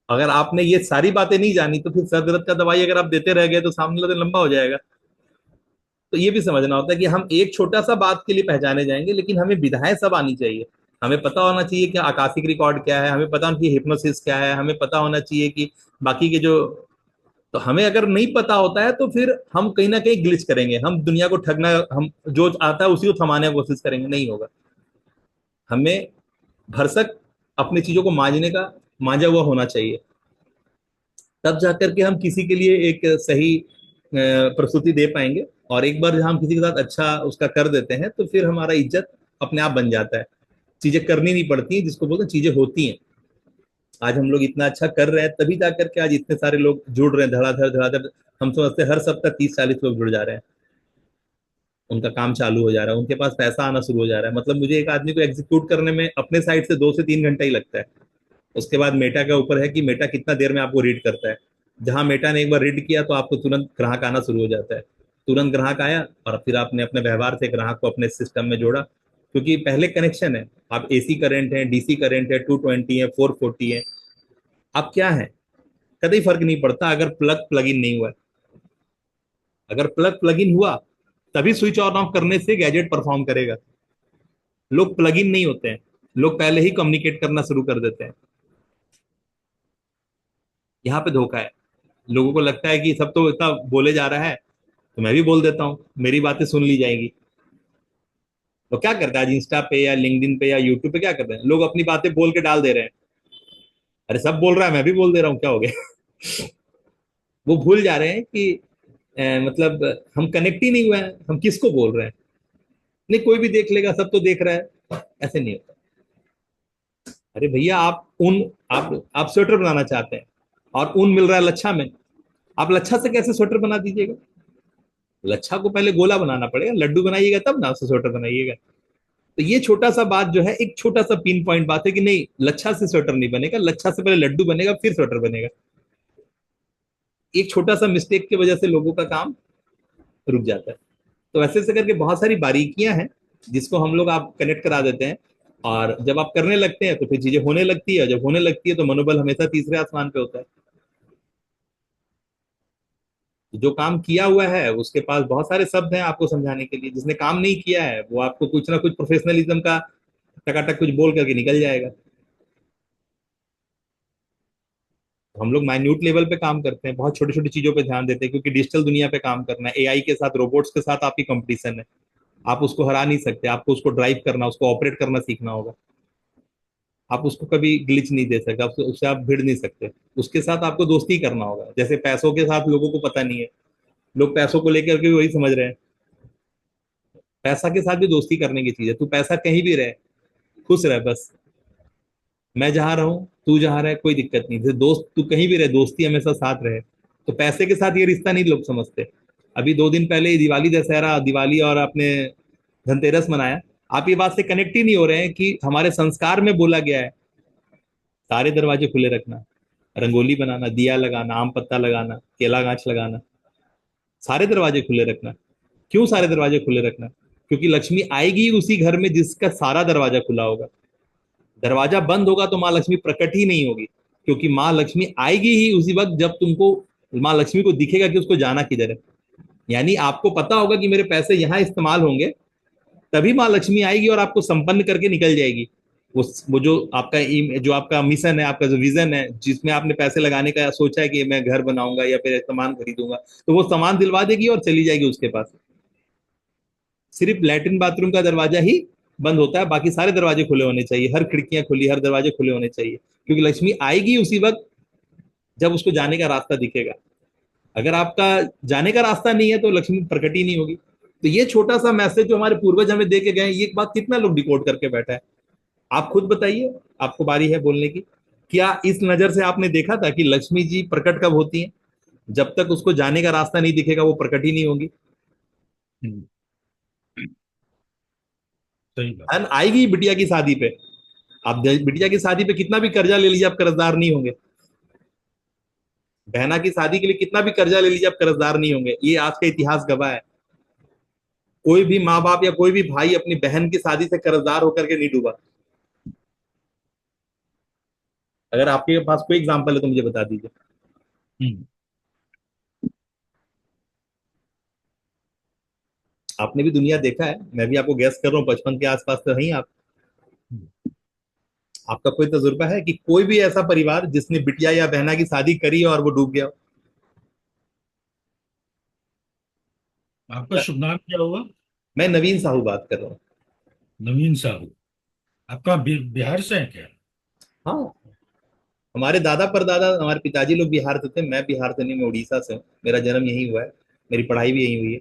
[SPEAKER 2] अगर आपने ये सारी बातें नहीं जानी, तो फिर सर दर्द का दवाई अगर आप देते रह गए, तो सामने वाला दिन लंबा हो जाएगा। तो ये भी समझना होता है कि हम एक छोटा सा बात के लिए पहचाने जाएंगे, लेकिन हमें विधाएं सब आनी चाहिए। हमें पता होना चाहिए कि आकाशिक रिकॉर्ड क्या है, हमें पता होना चाहिए हिप्नोसिस क्या है, हमें पता होना चाहिए कि बाकी के जो, तो हमें अगर नहीं पता होता है, तो फिर हम कहीं ना कहीं ग्लिच करेंगे, हम दुनिया को ठगना, हम जो आता है उसी को थमाने की कोशिश करेंगे, नहीं होगा। हमें भरसक अपनी चीजों को मांझने का, मांझा हुआ होना चाहिए, तब जाकर के हम किसी के लिए एक सही प्रस्तुति दे पाएंगे। और एक बार जब हम किसी के साथ अच्छा उसका कर देते हैं, तो फिर हमारा इज्जत अपने आप बन जाता है। चीजें करनी नहीं पड़ती हैं, जिसको बोलते हैं चीजें होती हैं। आज हम लोग इतना अच्छा कर रहे हैं, तभी जाकर के आज इतने सारे लोग जुड़ रहे हैं, धड़ाधड़ धड़ाधड़। हम समझते हैं हर सप्ताह 30-40 लोग जुड़ जा रहे हैं, उनका काम चालू हो जा रहा है, उनके पास पैसा आना शुरू हो जा रहा है। मतलब मुझे एक आदमी को एग्जीक्यूट करने में अपने साइड से 2 से 3 घंटा ही लगता है। उसके बाद मेटा के ऊपर है कि मेटा कितना देर में आपको रीड करता है। जहां मेटा ने एक बार रीड किया, तो आपको तुरंत ग्राहक आना शुरू हो जाता है। तुरंत ग्राहक आया, और फिर आपने अपने व्यवहार से ग्राहक को अपने सिस्टम में जोड़ा, क्योंकि पहले कनेक्शन है। आप एसी करंट है, डीसी करंट है, 220 है, 440 है, आप क्या है, कभी फर्क नहीं पड़ता अगर प्लग प्लग इन नहीं हुआ है। अगर प्लग प्लग इन हुआ, तभी स्विच ऑन ऑफ करने से गैजेट परफॉर्म करेगा। लोग प्लग इन नहीं होते हैं, लोग पहले ही कम्युनिकेट करना शुरू कर देते हैं। यहाँ पे धोखा है। लोगों को लगता है कि सब तो इतना बोले जा रहा है, तो मैं भी बोल देता हूँ, मेरी बातें सुन ली जाएंगी। तो क्या करते हैं आज इंस्टा पे या लिंक्डइन पे या यूट्यूब पे, क्या करते हैं लोग, अपनी बातें बोल के डाल दे रहे हैं। अरे सब बोल रहा है, मैं भी बोल दे रहा हूँ, क्या हो गया। वो भूल जा रहे हैं कि मतलब हम कनेक्ट ही नहीं हुए हैं, हम किसको बोल रहे हैं। नहीं, कोई भी देख लेगा, सब तो देख रहा है, ऐसे नहीं होता। अरे भैया, आप ऊन, आप स्वेटर बनाना चाहते हैं, और ऊन मिल रहा है लच्छा में, आप लच्छा से कैसे स्वेटर बना दीजिएगा। लच्छा को पहले गोला बनाना पड़ेगा, लड्डू बनाइएगा तब ना उससे स्वेटर बनाइएगा। तो ये छोटा सा बात जो है, एक छोटा सा पिन पॉइंट बात है कि नहीं, लच्छा से स्वेटर नहीं बनेगा, लच्छा से पहले लड्डू बनेगा, फिर स्वेटर बनेगा। एक छोटा सा मिस्टेक की वजह से लोगों का काम रुक जाता है। तो ऐसे ऐसे करके बहुत सारी बारीकियां हैं, जिसको हम लोग आप कनेक्ट करा देते हैं। और जब आप करने लगते हैं, तो फिर चीजें होने लगती है, जब होने लगती है, तो मनोबल हमेशा तीसरे आसमान पे होता है। जो काम किया हुआ है, उसके पास बहुत सारे शब्द हैं आपको समझाने के लिए। जिसने काम नहीं किया है, वो आपको कुछ ना कुछ प्रोफेशनलिज्म का टकाटक कुछ बोल करके निकल जाएगा। हम लोग माइन्यूट लेवल पे काम करते हैं, बहुत छोटी छोटी चीजों पे ध्यान देते हैं, क्योंकि डिजिटल दुनिया पे काम करना है, एआई के साथ, रोबोट्स के साथ आपकी कंपटीशन है। आप उसको हरा नहीं सकते, आपको उसको ड्राइव करना, उसको ऑपरेट करना सीखना होगा। आप उसको कभी ग्लिच नहीं दे सकते, उससे आप भिड़ नहीं सकते। उसके साथ आपको दोस्ती करना होगा। जैसे पैसों के साथ लोगों को पता नहीं है, लोग पैसों को लेकर के वही समझ रहे हैं। पैसा के साथ भी दोस्ती करने की चीज है। तू पैसा कहीं भी रहे, खुश रहे बस। मैं जहां रहूं, तू जहां रहे, कोई दिक्कत नहीं। जैसे दोस्त, तू कहीं भी रहे, दोस्ती हमेशा साथ रहे। तो पैसे के साथ ये रिश्ता नहीं लोग समझते। अभी 2 दिन पहले दिवाली, दशहरा, दिवाली और आपने धनतेरस मनाया। आप ये बात से कनेक्ट ही नहीं हो रहे हैं कि हमारे संस्कार में बोला गया है सारे दरवाजे खुले रखना, रंगोली बनाना, दिया लगाना, आम पत्ता लगाना, केला गाछ लगाना, सारे दरवाजे खुले रखना। क्यों सारे दरवाजे खुले रखना? क्योंकि लक्ष्मी आएगी उसी घर में जिसका सारा दरवाजा खुला होगा। दरवाजा बंद होगा तो माँ लक्ष्मी प्रकट ही नहीं होगी। क्योंकि माँ लक्ष्मी आएगी ही उसी वक्त जब तुमको, माँ लक्ष्मी को दिखेगा कि उसको जाना किधर है। यानी आपको पता होगा कि मेरे पैसे यहाँ इस्तेमाल होंगे, तभी माँ लक्ष्मी आएगी और आपको संपन्न करके निकल जाएगी। वो जो आपका जो आपका मिशन है, आपका जो विजन है, जिसमें आपने पैसे लगाने का सोचा है कि मैं घर बनाऊंगा या फिर सामान खरीदूंगा, तो वो सामान दिलवा देगी और चली जाएगी उसके पास। सिर्फ लैट्रिन बाथरूम का दरवाजा ही बंद होता है, बाकी सारे दरवाजे खुले होने चाहिए, हर खिड़कियां खुली, हर दरवाजे खुले होने चाहिए, क्योंकि लक्ष्मी आएगी उसी वक्त जब उसको जाने का रास्ता दिखेगा। अगर आपका जाने का रास्ता नहीं है तो लक्ष्मी प्रकट ही नहीं होगी। तो ये छोटा सा मैसेज जो हमारे पूर्वज हमें दे के गए, ये बात कितना लोग डिकोड करके बैठा है। आप खुद बताइए, आपको बारी है बोलने की। क्या इस नजर से आपने देखा था कि लक्ष्मी जी प्रकट कब होती हैं? जब तक उसको जाने का रास्ता नहीं दिखेगा वो प्रकट ही नहीं होगी।
[SPEAKER 1] हम्म, सही बात।
[SPEAKER 2] धन आएगी बिटिया की शादी पे। आप बिटिया की शादी पे कितना भी कर्जा ले लीजिए, आप कर्जदार नहीं होंगे। बहना की शादी के लिए कितना भी कर्जा ले लीजिए, आप कर्जदार नहीं होंगे। ये आज का इतिहास गवाह है। कोई भी माँ बाप या कोई भी भाई अपनी बहन की शादी से कर्जदार होकर के नहीं डूबा। अगर आपके पास कोई एग्जाम्पल है तो मुझे बता दीजिए।
[SPEAKER 1] हम्म,
[SPEAKER 2] आपने भी दुनिया देखा है, मैं भी आपको गैस कर रहा हूँ, 55 के आसपास तो नहीं आप।
[SPEAKER 1] हम्म।
[SPEAKER 2] आपका कोई तजुर्बा है कि कोई भी ऐसा परिवार जिसने बिटिया या बहना की शादी करी और वो डूब गया?
[SPEAKER 1] आपका शुभ नाम क्या हुआ?
[SPEAKER 2] मैं नवीन साहू बात कर रहा हूँ।
[SPEAKER 1] नवीन साहू। आपका बिहार से है क्या?
[SPEAKER 2] हाँ, हमारे दादा परदादा, हमारे पिताजी लोग बिहार से थे। मैं बिहार से नहीं, मैं उड़ीसा से हूँ। मेरा जन्म यहीं हुआ है, मेरी पढ़ाई भी यहीं हुई है।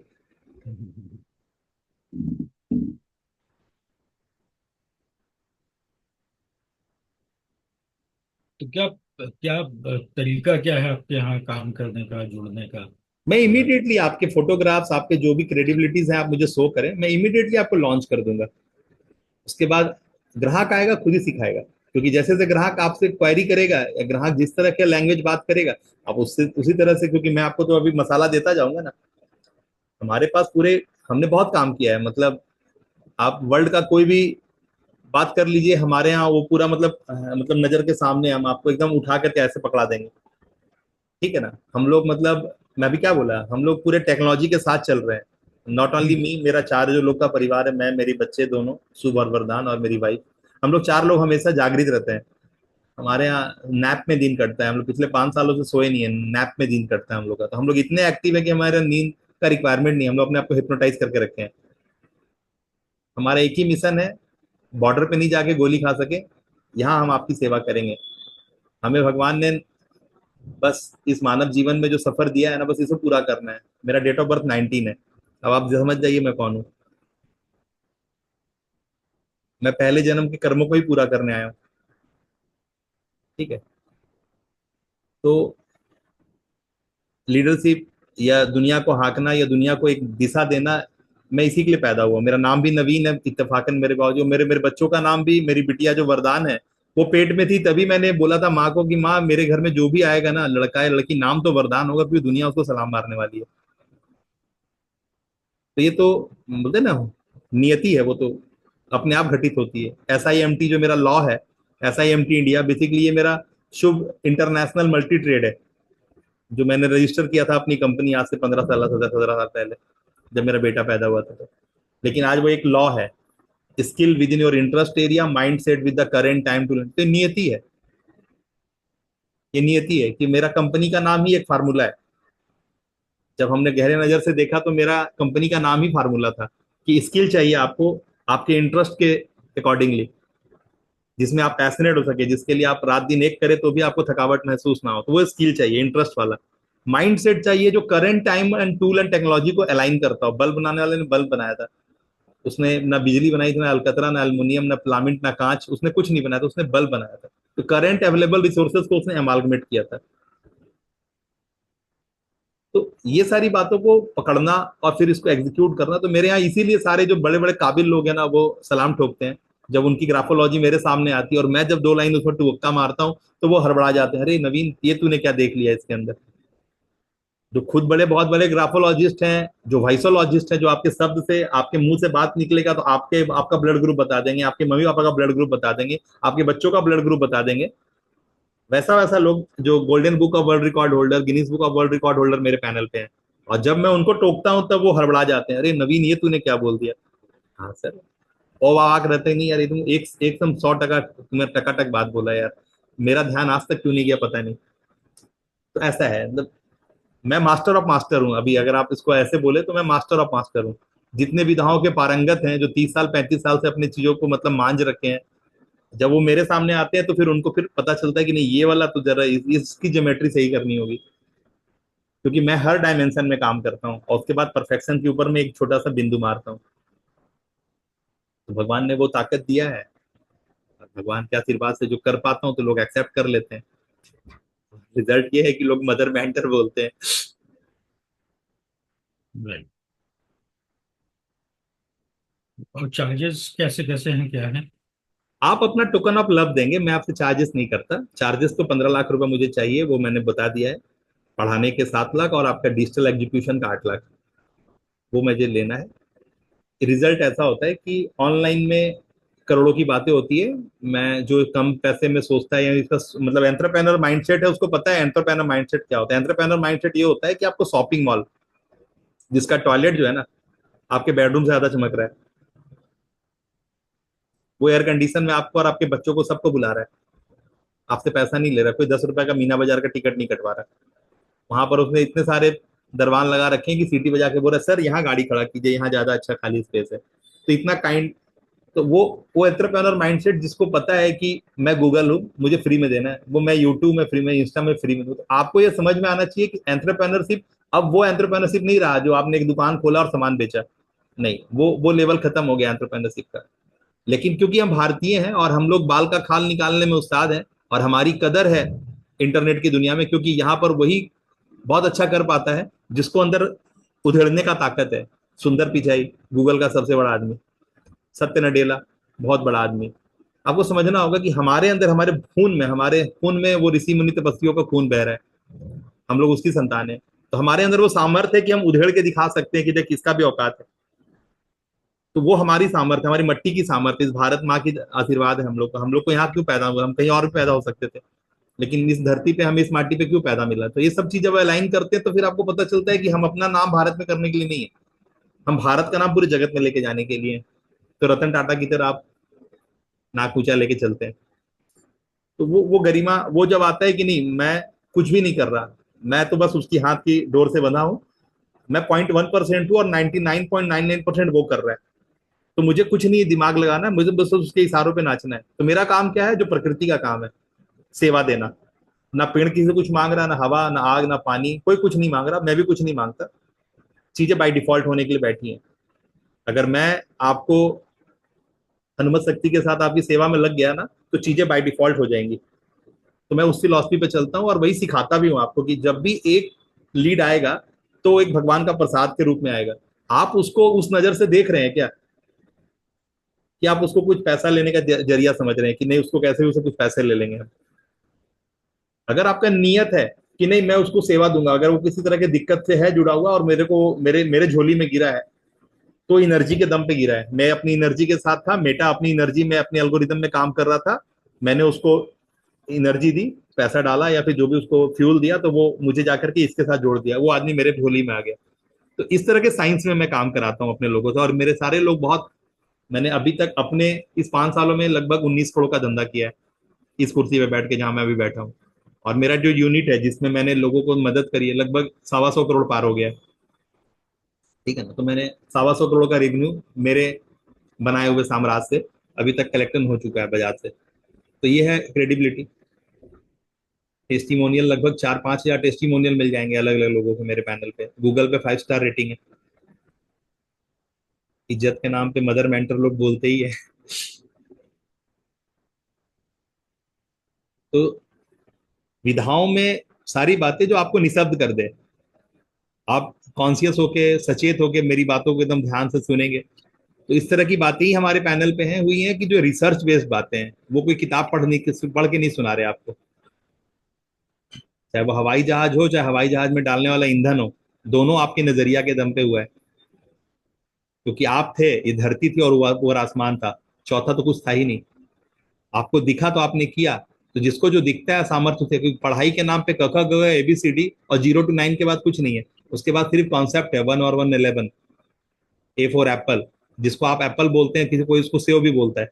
[SPEAKER 1] तो क्या क्या तरीका क्या है आपके यहाँ काम करने का, जुड़ने का?
[SPEAKER 2] मैं
[SPEAKER 1] अगर
[SPEAKER 2] इमीडिएटली आपके फोटोग्राफ्स, आपके जो भी क्रेडिबिलिटीज हैं, आप मुझे शो करें, मैं इमीडिएटली आपको लॉन्च कर दूंगा। उसके बाद ग्राहक आएगा, खुद ही सिखाएगा। क्योंकि जैसे जैसे ग्राहक आपसे क्वेरी करेगा या ग्राहक जिस तरह के लैंग्वेज बात करेगा, आप उससे उसी तरह से, क्योंकि मैं आपको तो अभी मसाला देता जाऊंगा ना। हमारे पास पूरे, हमने बहुत काम किया है। मतलब आप वर्ल्ड का कोई भी बात कर लीजिए, हमारे यहाँ वो पूरा मतलब मतलब नजर के सामने हम आपको एकदम उठा करके ऐसे पकड़ा देंगे। ठीक है ना? हम लोग मतलब, मैं भी क्या बोला, हम लोग पूरे टेक्नोलॉजी के साथ चल रहे हैं। नॉट ओनली
[SPEAKER 1] हम्म,
[SPEAKER 2] मी, मेरा चार जो लोग का परिवार है, मैं, मेरी बच्चे दोनों, शुभ और वरदान, और मेरी वाइफ। हम लोग चार लोग हमेशा जागृत रहते हैं। हमारे यहाँ नैप में दिन कटता है। हम लोग पिछले 5 सालों से सोए नहीं है, नैप में दिन कटता है हम लोग का। तो हम लोग इतने एक्टिव है कि हमारे नींद का रिक्वायरमेंट नहीं है। हम लोग अपने आप को हिप्नोटाइज करके रखे हैं। हमारा एक ही मिशन है, बॉर्डर पे नहीं जाके गोली खा सके, यहाँ हम आपकी सेवा करेंगे। हमें भगवान ने बस इस मानव जीवन में जो सफर दिया है ना, बस इसे पूरा करना है। मेरा डेट ऑफ बर्थ 19 है। अब आप समझ जाइए मैं कौन हूँ। मैं पहले जन्म के कर्मों को ही पूरा करने आया हूँ। ठीक है? तो लीडरशिप या दुनिया को हाँकना या दुनिया को एक दिशा देना, मैं इसी के लिए पैदा हुआ। मेरा नाम भी नवीन है इत्तेफाकन। मेरे बावजूद मेरे मेरे बच्चों का नाम भी, मेरी बिटिया जो वरदान है, वो पेट में थी तभी मैंने बोला था माँ को कि माँ, मेरे घर में जो भी आएगा ना, लड़का है लड़की, नाम तो वरदान होगा, क्योंकि दुनिया उसको सलाम मारने वाली है। तो ये तो बोलते ना, नियति है वो तो, अपने आप घटित होती है। SIMT जो मेरा लॉ है, SIMT इंडिया, बेसिकली ये मेरा शुभ इंटरनेशनल मल्टी ट्रेड है, जो मैंने रजिस्टर किया था अपनी कंपनी आज से 15 साल, 17 साल पहले, जब मेरा बेटा पैदा हुआ था तो। लेकिन आज वो एक लॉ है, skill within your interest area, mind set with the current time to learn. तो नियति है। ये नियति है कि मेरा कंपनी का नाम ही एक फार्मूला है। जब हमने गहरे नजर से देखा तो मेरा कंपनी का नाम ही फार्मूला था कि स्किल चाहिए आपको, आपके इंटरेस्ट के अकॉर्डिंगली, जिसमें आप पैशनेट हो सके, जिसके लिए आप रात दिन एक करें तो भी आपको थकावट महसूस ना हो, तो वो स्किल चाहिए, इंटरेस्ट वाला। माइंड सेट चाहिए जो current time and tool and technology को अलाइन करता हो। बल्ब बनाने वाले ने बल्ब बनाया था, उसने ना बिजली बनाई थी, ना अलकतरा, ना एल्युमिनियम, ना प्लामिंट, ना कांच, उसने कुछ नहीं बनाया था, उसने बल्ब बनाया था। तो करंट अवेलेबल रिसोर्सेज को उसने अमालगमेट किया था। तो ये सारी बातों को पकड़ना और फिर इसको एग्जीक्यूट करना, तो मेरे यहाँ इसीलिए सारे जो बड़े बड़े काबिल लोग हैं ना, वो सलाम ठोकते हैं जब उनकी ग्राफोलॉजी मेरे सामने आती है। और मैं जब 2 लाइन उस पर टुक्का मारता हूँ तो वो हड़बड़ा जाते हैं, अरे नवीन, ये तूने क्या देख लिया इसके अंदर। जो खुद बड़े, बहुत बड़े ग्राफोलॉजिस्ट हैं, जो वाइसोलॉजिस्ट हैं, जो आपके शब्द से, आपके मुंह से बात निकलेगा तो आपके, आपका ब्लड ग्रुप बता देंगे, आपके मम्मी पापा का ब्लड ग्रुप बता देंगे, आपके बच्चों का ब्लड ग्रुप बता देंगे। वैसा वैसा लोग जो golden book of world record holder, Guinness book of world record holder मेरे पैनल पे हैं। और जब मैं उनको टोकता हूं तब वो हड़बड़ा जाते हैं, अरे नवीन, ये तूने क्या बोल दिया। हाँ सर। ओ वाक रहते नहीं यार, ये तुम एक एकदम 100% तुमने टकाटक बात बोला यार, मेरा ध्यान आज तक क्यों नहीं गया पता नहीं। तो ऐसा है मतलब, मैं मास्टर ऑफ मास्टर हूँ। अभी अगर आप इसको ऐसे बोले तो मैं मास्टर ऑफ मास्टर हूँ। जितने विधाओं के पारंगत हैं, जो 30 साल 35 साल से अपनी चीजों को मतलब मांझ रखे हैं, जब वो मेरे सामने आते हैं तो फिर उनको फिर पता चलता है कि नहीं, ये वाला तो जरा इसकी ज्योमेट्री सही करनी होगी, क्योंकि मैं हर डायमेंशन में काम करता हूँ और उसके बाद परफेक्शन के ऊपर मैं एक छोटा सा बिंदु मारता हूँ। तो भगवान ने वो ताकत दिया है, और भगवान के आशीर्वाद से जो कर पाता हूँ तो लोग एक्सेप्ट कर लेते हैं। रिजल्ट ये है कि लोग मदर मेंटर बोलते हैं।
[SPEAKER 1] राइट। और चार्जेस कैसे कैसे हैं, क्या है?
[SPEAKER 2] आप अपना टोकन ऑफ लव देंगे, मैं आपसे चार्जेस नहीं करता। चार्जेस तो 15 लाख रुपए मुझे चाहिए, वो मैंने बता दिया है। पढ़ाने के 7 लाख और आपका डिजिटल एग्जीक्यूशन का 8 लाख, वो मुझे लेना है। रिजल्ट ऐसा होता है कि ऑनलाइन में करोड़ों की बातें होती है। मैं जो कम पैसे में सोचता है, या इसका मतलब एंटरप्रेनर माइंडसेट है, उसको पता है एंटरप्रेनर माइंडसेट क्या होता है। एंटरप्रेनर माइंडसेट ये होता है कि आपको शॉपिंग मॉल, जिसका टॉयलेट जो है ना आपके बेडरूम से ज्यादा चमक रहा है, वो एयर कंडीशन में आपको और आपके बच्चों को सबको बुला रहा है, आपसे पैसा नहीं ले रहा, कोई 10 रुपए का मीना बाजार का टिकट नहीं कटवा रहा। वहां पर उसने इतने सारे दरवान लगा रखे हैं कि सीटी बजा के बोल रहा है, सर यहाँ गाड़ी खड़ा कीजिए, यहाँ ज्यादा अच्छा खाली स्पेस है। तो इतना काइंड, तो वो एंटरप्रेन्योर माइंडसेट जिसको पता है कि मैं गूगल हूँ, मुझे फ्री में देना है, वो मैं यूट्यूब में फ्री में, इंस्टा में फ्री में दूँ। तो आपको ये समझ में आना चाहिए कि एंटरप्रेन्योरशिप अब वो एंटरप्रेन्योरशिप नहीं रहा जो आपने एक दुकान खोला और सामान बेचा। नहीं, वो लेवल खत्म हो गया एंटरप्रेन्योरशिप का। लेकिन क्योंकि हम भारतीय हैं और हम लोग बाल का खाल निकालने में उस्ताद हैं, और हमारी कदर है इंटरनेट की दुनिया में, क्योंकि यहाँ पर वही बहुत अच्छा कर पाता है जिसको अंदर उधेड़ने का ताकत है। सुंदर पिचाई गूगल का सबसे बड़ा आदमी, सत्य नडेला बहुत बड़ा आदमी। आपको समझना होगा कि हमारे अंदर, हमारे खून में वो ऋषि मुनि तपस्वियों का खून बह रहा है, हम लोग उसकी संतान है। तो हमारे अंदर वो सामर्थ्य है कि हम उधेड़ के दिखा सकते हैं कि देख किसका भी औकात है। तो वो हमारी सामर्थ्य, हमारी मट्टी की सामर्थ्य, इस भारत माँ की आशीर्वाद है हम लोग को यहाँ क्यों पैदा हुआ, हम कहीं और भी पैदा हो सकते थे, लेकिन इस धरती पे हमें, इस माटी पे क्यों पैदा मिला। तो ये सब चीज जब अलाइन करते हैं तो फिर आपको पता चलता है कि हम अपना नाम भारत में करने के लिए नहीं है, हम भारत का नाम पूरे जगत में लेके जाने के लिए हैं। तो रतन टाटा की तरह आप नाक ऊंचा लेके चलते हैं। तो वो गरिमा, वो जब आता है कि नहीं मैं कुछ भी नहीं कर रहा, मैं तो बस उसकी हाथ की डोर से बंधा हूँ, मैं 0.1% हूँ और 99.99% वो कर रहा है। तो मुझे कुछ नहीं दिमाग लगाना है, मुझे बस उसके इशारों पे नाचना है। तो मेरा काम क्या है, जो प्रकृति का काम है, सेवा देना। ना पेड़ किसी से कुछ मांग रहा, ना हवा, ना आग, ना पानी, कोई कुछ नहीं मांग रहा, मैं भी कुछ नहीं मांगता। चीजें बाय डिफॉल्ट होने के लिए बैठी हैं। अगर मैं आपको हनुमत शक्ति के साथ आपकी सेवा में लग गया ना, तो चीजें बाय डिफॉल्ट हो जाएंगी। तो मैं उस फिलॉसफी पे चलता हूँ और वही सिखाता भी हूँ आपको कि जब भी एक लीड आएगा तो एक भगवान का प्रसाद के रूप में आएगा। आप उसको उस नजर से देख रहे हैं क्या, कि आप उसको कुछ पैसा लेने का जरिया समझ रहे हैं कि नहीं उसको कैसे भी उसे कुछ पैसे ले लेंगे हम। अगर आपका नियत है कि नहीं मैं उसको सेवा दूंगा, अगर वो किसी तरह की दिक्कत से है जुड़ा हुआ और मेरे को मेरे मेरे झोली में गिरा है, तो एनर्जी के दम पे गिरा है, मैं अपनी एनर्जी के साथ था, मेटा अपनी एनर्जी में अपने एल्गोरिदम में काम कर रहा था, मैंने उसको एनर्जी दी, पैसा डाला या फिर जो भी उसको फ्यूल दिया, तो वो मुझे जाकर के इसके साथ जोड़ दिया, वो आदमी मेरे झोली में आ गया। तो इस तरह के साइंस में मैं काम कराता हूँ अपने लोगों से, और मेरे सारे लोग बहुत, मैंने अभी तक अपने इस 5 सालों में लगभग 19 करोड़ का धंधा किया है, इस कुर्सी पे बैठ के जहां मैं अभी बैठा हूँ। और मेरा जो यूनिट है जिसमें मैंने लोगों को मदद करी है, लगभग 125 करोड़ पार हो गया है। ठीक है ना, तो मैंने 125 करोड़ का रेवेन्यू मेरे बनाए हुए साम्राज्य से अभी तक कलेक्शन हो चुका है बजाज से। तो ये है क्रेडिबिलिटी। टेस्टिमोनियल लगभग 4-5 हजार टेस्टिमोनियल मिल जाएंगे अलग अलग लोगों को मेरे पैनल पे, गूगल पे 5 स्टार रेटिंग है। इज्जत के नाम पे मदर मेंटर लोग बोलते ही है। तो विधाओं में सारी बातें जो आपको निशब्द कर दे, आप कॉन्शियस होके, सचेत होके मेरी बातों को एकदम ध्यान से सुनेंगे। तो इस तरह की बातें ही हमारे पैनल पे हैं, हुई हैं कि जो रिसर्च बेस्ड बातें हैं, वो कोई किताब पढ़ के नहीं सुना रहे आपको। चाहे वो हवाई जहाज हो, चाहे हवाई जहाज में डालने वाला ईंधन हो, दोनों आपके नजरिया के दम पे हुआ है। क्योंकि आप थे, ये धरती थी और वो आसमान था, चौथा तो कुछ था ही नहीं। आपको दिखा तो आपने किया। तो जिसको जो दिखता है सामर्थ्य से, क्योंकि पढ़ाई के नाम पे क ख ग ABCD और 0 to 9 के बाद कुछ नहीं है। उसके बाद सिर्फ कॉन्सेप्ट है, 1 और 1 11। A फॉर एप्पल, जिसको आप एप्पल बोलते हैं, किसी कोई उसको सेव भी बोलता है।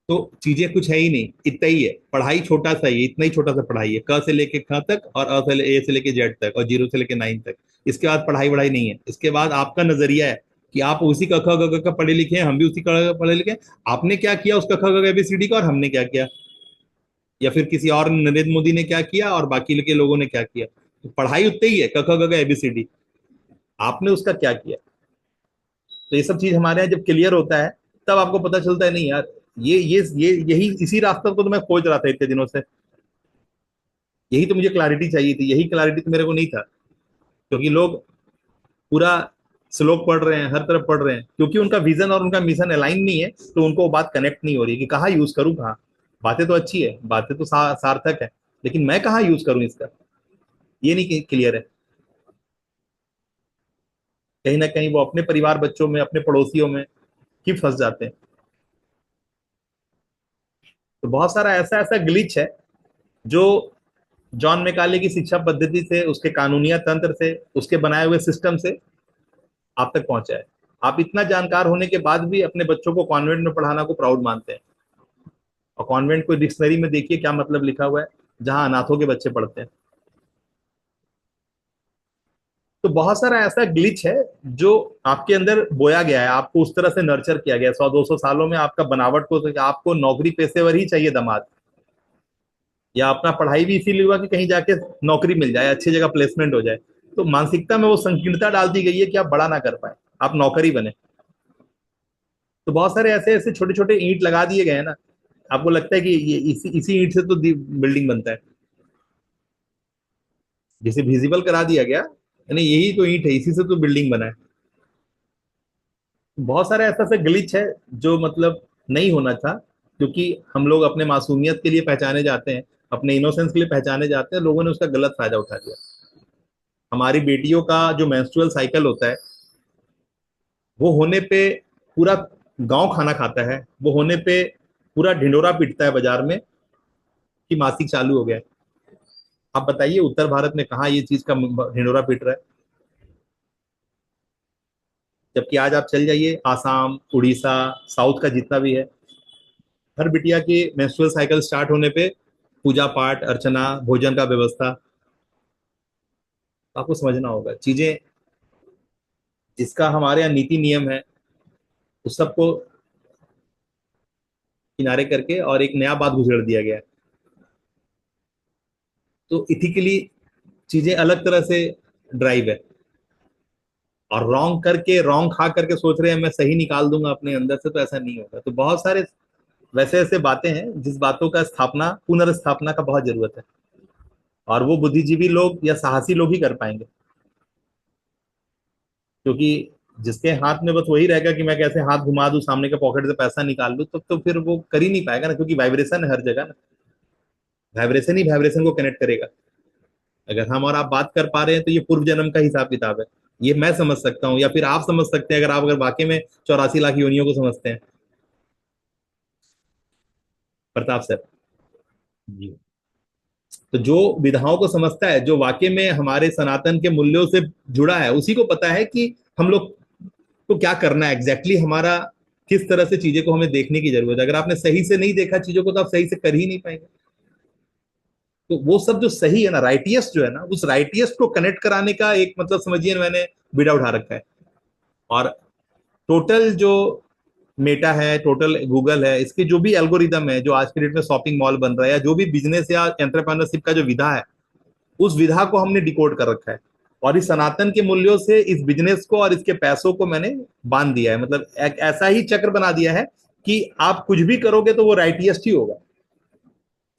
[SPEAKER 2] तो चीजें कुछ है ही नहीं, इतना ही है। पढ़ाई छोटा सा ही है, इतना ही छोटा सा पढ़ाई है, क से लेके ख तक, और ए से लेके जेड तक, और 0 से लेके 9 तक। इसके बाद पढ़ाई वढ़ाई नहीं है, इसके बाद आपका नजरिया है कि आप उसी क ख ग घ का पढ़े लिखे हैं, हम भी उसी का पढ़े लिखे हैं। आपने क्या किया उस क ख ग घ ABCD का, और हमने क्या किया, या फिर किसी और नरेंद्र मोदी ने क्या किया और बाकी के लोगों ने क्या किया। तो पढ़ाई उतनी ही है, क ख ग घ ABCD, आपने उसका क्या किया। तो ये सब चीज हमारे यहाँ जब क्लियर होता है, तब आपको पता चलता है नहीं यार, ये यही इसी रास्ते को तो मैं खोज रहा था इतने दिनों से, यही तो मुझे क्लैरिटी चाहिए थी, यही क्लैरिटी तो मेरे को नहीं था। क्योंकि लोग पूरा श्लोक पढ़ रहे हैं, हर तरफ पढ़ रहे हैं, क्योंकि उनका विजन और उनका मिशन अलाइन नहीं है, तो उनको वो बात कनेक्ट नहीं हो रही कि कहाँ यूज करूँ कहाँ। बातें तो अच्छी है, बातें तो सार्थक है, लेकिन मैं कहाँ यूज करूँ इसका, ये नहीं क्लियर है। कहीं ना कहीं वो अपने परिवार बच्चों में, अपने पड़ोसियों में ही फंस जाते हैं। तो बहुत सारा ऐसा ऐसा ग्लिच है जो जॉन मैकाले की शिक्षा पद्धति से, उसके कानूनिया तंत्र से, उसके बनाए हुए सिस्टम से आप तक पहुंचा है। आप इतना जानकार होने के बाद भी अपने बच्चों को कॉन्वेंट में पढ़ाना को प्राउड मानते हैं। और कॉन्वेंट को डिक्शनरी में देखिए क्या मतलब लिखा हुआ है, जहां अनाथों के बच्चे पढ़ते हैं। तो बहुत सारा ऐसा ग्लिच है जो आपके अंदर बोया गया है, आपको उस तरह से नर्चर किया गया है 100-200 सालों में, आपका बनावट को, तो आपको नौकरी पेशेवर ही चाहिए दामाद, या अपना पढ़ाई भी इसीलिए हुआ कि कहीं जाके नौकरी मिल जाए, अच्छी जगह प्लेसमेंट हो जाए। तो मानसिकता में वो संकीर्णता डाल दी गई है कि आप बड़ा ना कर पाए, आप नौकरी बने। तो बहुत सारे ऐसे ऐसे छोटे छोटे ईंट लगा दिए गए हैं ना, आपको लगता है कि ये इसी इसी ईंट से तो बिल्डिंग बनता है, जिसे विजिबल करा दिया गया, यानी यही तो ईंट है, इसी से तो बिल्डिंग बना है। बहुत सारा ऐसा ऐसा ग्लिच है जो मतलब नहीं होना था, क्योंकि हम लोग अपने मासूमियत के लिए पहचाने जाते हैं, अपने इनोसेंस के लिए पहचाने जाते हैं, लोगों ने उसका गलत फायदा उठा लिया। हमारी बेटियों का जो मेंस्ट्रुअल साइकिल होता है, वो होने पे पूरा गांव खाना खाता है, वो होने पे पूरा ढिंडोरा पीटता है बाजार में कि मासिक चालू हो गया है। आप बताइए उत्तर भारत में कहाँ ये चीज का ढिंडोरा पीट रहा है। जबकि आज आप चल जाइए आसाम, उड़ीसा, साउथ का जितना भी है, हर बिटिया की मेंस्ट्रुअल साइकिल स्टार्ट होने पे पूजा पाठ, अर्चना, भोजन का व्यवस्था। आपको समझना होगा चीजें, जिसका हमारे यहाँ नीति नियम है, उस सबको किनारे करके और एक नया बात गुजर दिया गया है। तो इथिकली चीजें अलग तरह से ड्राइव है, और रॉन्ग करके, रॉन्ग खा करके सोच रहे हैं मैं सही निकाल दूंगा अपने अंदर से, तो ऐसा नहीं होगा। तो बहुत सारे वैसे ऐसे बातें हैं जिस बातों का स्थापना, पुनर्स्थापना का बहुत जरूरत है, और वो बुद्धिजीवी लोग या साहसी लोग ही कर पाएंगे। क्योंकि जिसके हाथ में बस वही रहेगा कि मैं कैसे हाथ घुमा दूं, सामने के पॉकेट से पैसा निकाल लूं, तो फिर वो कर ही नहीं पाएगा ना, क्योंकि वाइब्रेशन है हर जगह ना, वाइब्रेशन ही वाइब्रेशन को कनेक्ट करेगा। अगर हम और आप बात कर पा रहे हैं तो ये पूर्व जन्म का हिसाब किताब है, ये मैं समझ सकता हूँ, या फिर आप समझ सकते हैं, अगर वाकई में 84 लाख योनियों को समझते हैं। प्रताप सर,
[SPEAKER 1] जी।
[SPEAKER 2] तो जो विधाओं को समझता है, जो वाकई में हमारे सनातन के मूल्यों से जुड़ा है, उसी को पता है कि हम लोग को क्या करना है एग्जैक्टली, हमारा किस तरह से चीजें को हमें देखने की जरूरत है। अगर आपने सही से नहीं देखा चीजों को, तो आप सही से कर ही नहीं पाएंगे। तो वो सब जो सही है ना, राइटियस्ट जो है ना, उस राइटियस्ट को कनेक्ट कराने का एक मतलब समझिए मैंने बीड़ा उठा रखा है। और टोटल जो मेटा है, टोटल गूगल है, इसके जो भी एल्गोरिदम है, जो आज के डेट में शॉपिंग मॉल बन रहा है, या जो भी बिजनेस या एंटरप्रेन्योरशिप का जो विधा है, उस विधा को हमने डिकोड कर रखा है। और इस सनातन के मूल्यों से इस बिजनेस को और इसके पैसों को मैंने बांध दिया है, मतलब एक ऐसा ही चक्र बना दिया है कि आप कुछ भी करोगे तो वो राइटियस्ट ही होगा।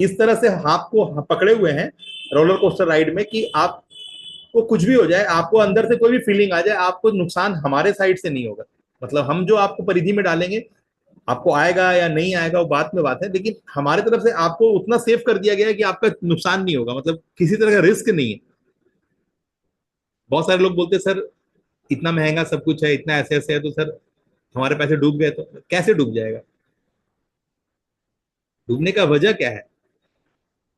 [SPEAKER 2] इस तरह से आपको पकड़े हुए हैं रोलर कोस्टर राइड में कि आपको कुछ भी हो जाए, आपको अंदर से कोई भी फीलिंग आ जाए, आपको नुकसान हमारे साइड से नहीं होगा। मतलब हम जो आपको परिधि में डालेंगे, आपको आएगा या नहीं आएगा वो बात में बात है, लेकिन हमारे तरफ से आपको उतना सेफ कर दिया गया है कि आपका नुकसान नहीं होगा, मतलब किसी तरह का रिस्क नहीं है। बहुत सारे लोग बोलते हैं सर इतना महंगा सब कुछ है, इतना ऐसे ऐसे है, तो सर हमारे पैसे डूब गए, तो कैसे डूब जाएगा। डूबने का वजह क्या है,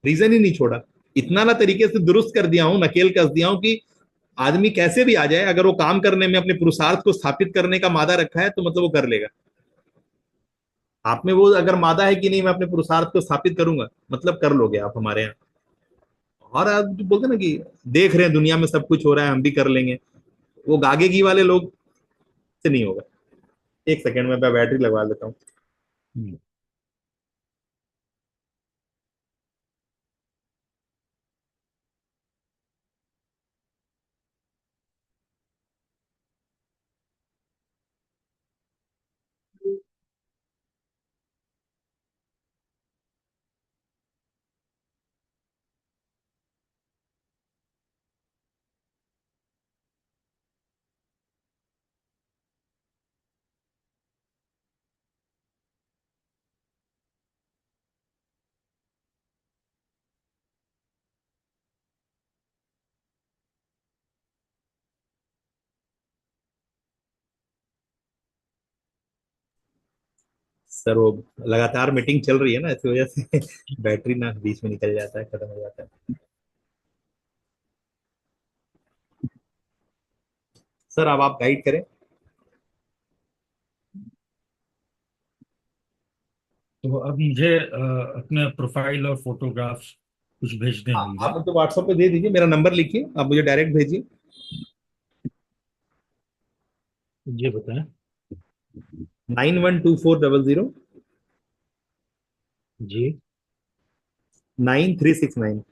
[SPEAKER 2] रीजन ही नहीं छोड़ा। इतना ना तरीके से दुरुस्त कर दिया हूं, नकेल कस दिया हूं कि आदमी कैसे भी आ जाए, अगर वो काम करने में अपने पुरुषार्थ को स्थापित करने का मादा रखा है, तो मतलब वो कर लेगा। आप में वो अगर मादा है कि नहीं मैं अपने पुरुषार्थ को स्थापित करूंगा, मतलब कर लोगे आप हमारे यहाँ। और आप जो बोलते हैं ना कि देख रहे हैं दुनिया में सब कुछ हो रहा है, हम भी कर लेंगे, वो आगे की वाले लोग से नहीं होगा। एक सेकंड में मैं बैटरी लगवा लेता हूँ।
[SPEAKER 1] हम्म।
[SPEAKER 2] सर वो लगातार मीटिंग चल रही है ना, इस वजह से बैटरी ना बीच में निकल जाता है, खत्म हो जाता है। सर अब आप गाइड करें।
[SPEAKER 1] तो अब मुझे अपने प्रोफाइल और फोटोग्राफ्स कुछ भेजने
[SPEAKER 2] हाँ,
[SPEAKER 1] होंगे।
[SPEAKER 2] आप मुझे व्हाट्सएप पे दे दीजिए, मेरा नंबर लिखिए, आप मुझे डायरेक्ट भेजिए।
[SPEAKER 1] ये बताएं।
[SPEAKER 2] 912400
[SPEAKER 1] जी।
[SPEAKER 2] 9369।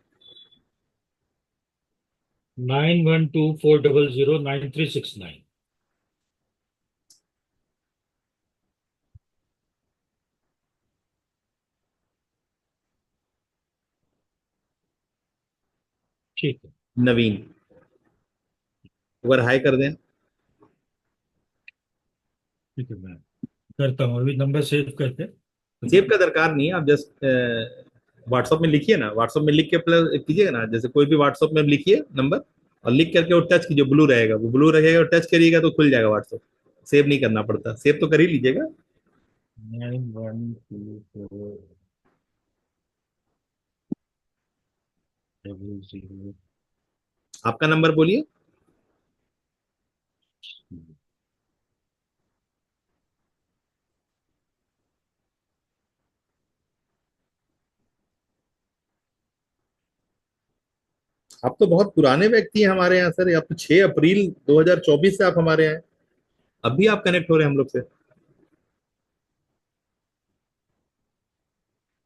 [SPEAKER 1] 9124009369। ठीक है।
[SPEAKER 2] नवीन, एक बार हाई कर दें।
[SPEAKER 1] ठीक है, मैं करता हूँ अभी, नंबर सेव करके।
[SPEAKER 2] सेव का दरकार नहीं है, आप जस्ट व्हाट्सएप में लिखिए ना, व्हाट्सएप में लिख के प्लस कीजिएगा ना, जैसे कोई भी व्हाट्सएप में लिखिए नंबर, और लिख करके और टच कीजिए, ब्लू रहेगा, वो ब्लू रहेगा और टच करिएगा तो खुल जाएगा व्हाट्सएप। सेव नहीं करना पड़ता, सेव तो कर ही लीजिएगा।
[SPEAKER 1] 912400।
[SPEAKER 2] आपका नंबर बोलिए। आप तो बहुत पुराने व्यक्ति हैं हमारे यहाँ सर, आप तो 6 अप्रैल 2024 से आप हमारे यहाँ हैं। अभी आप कनेक्ट हो रहे हैं हम लोग से।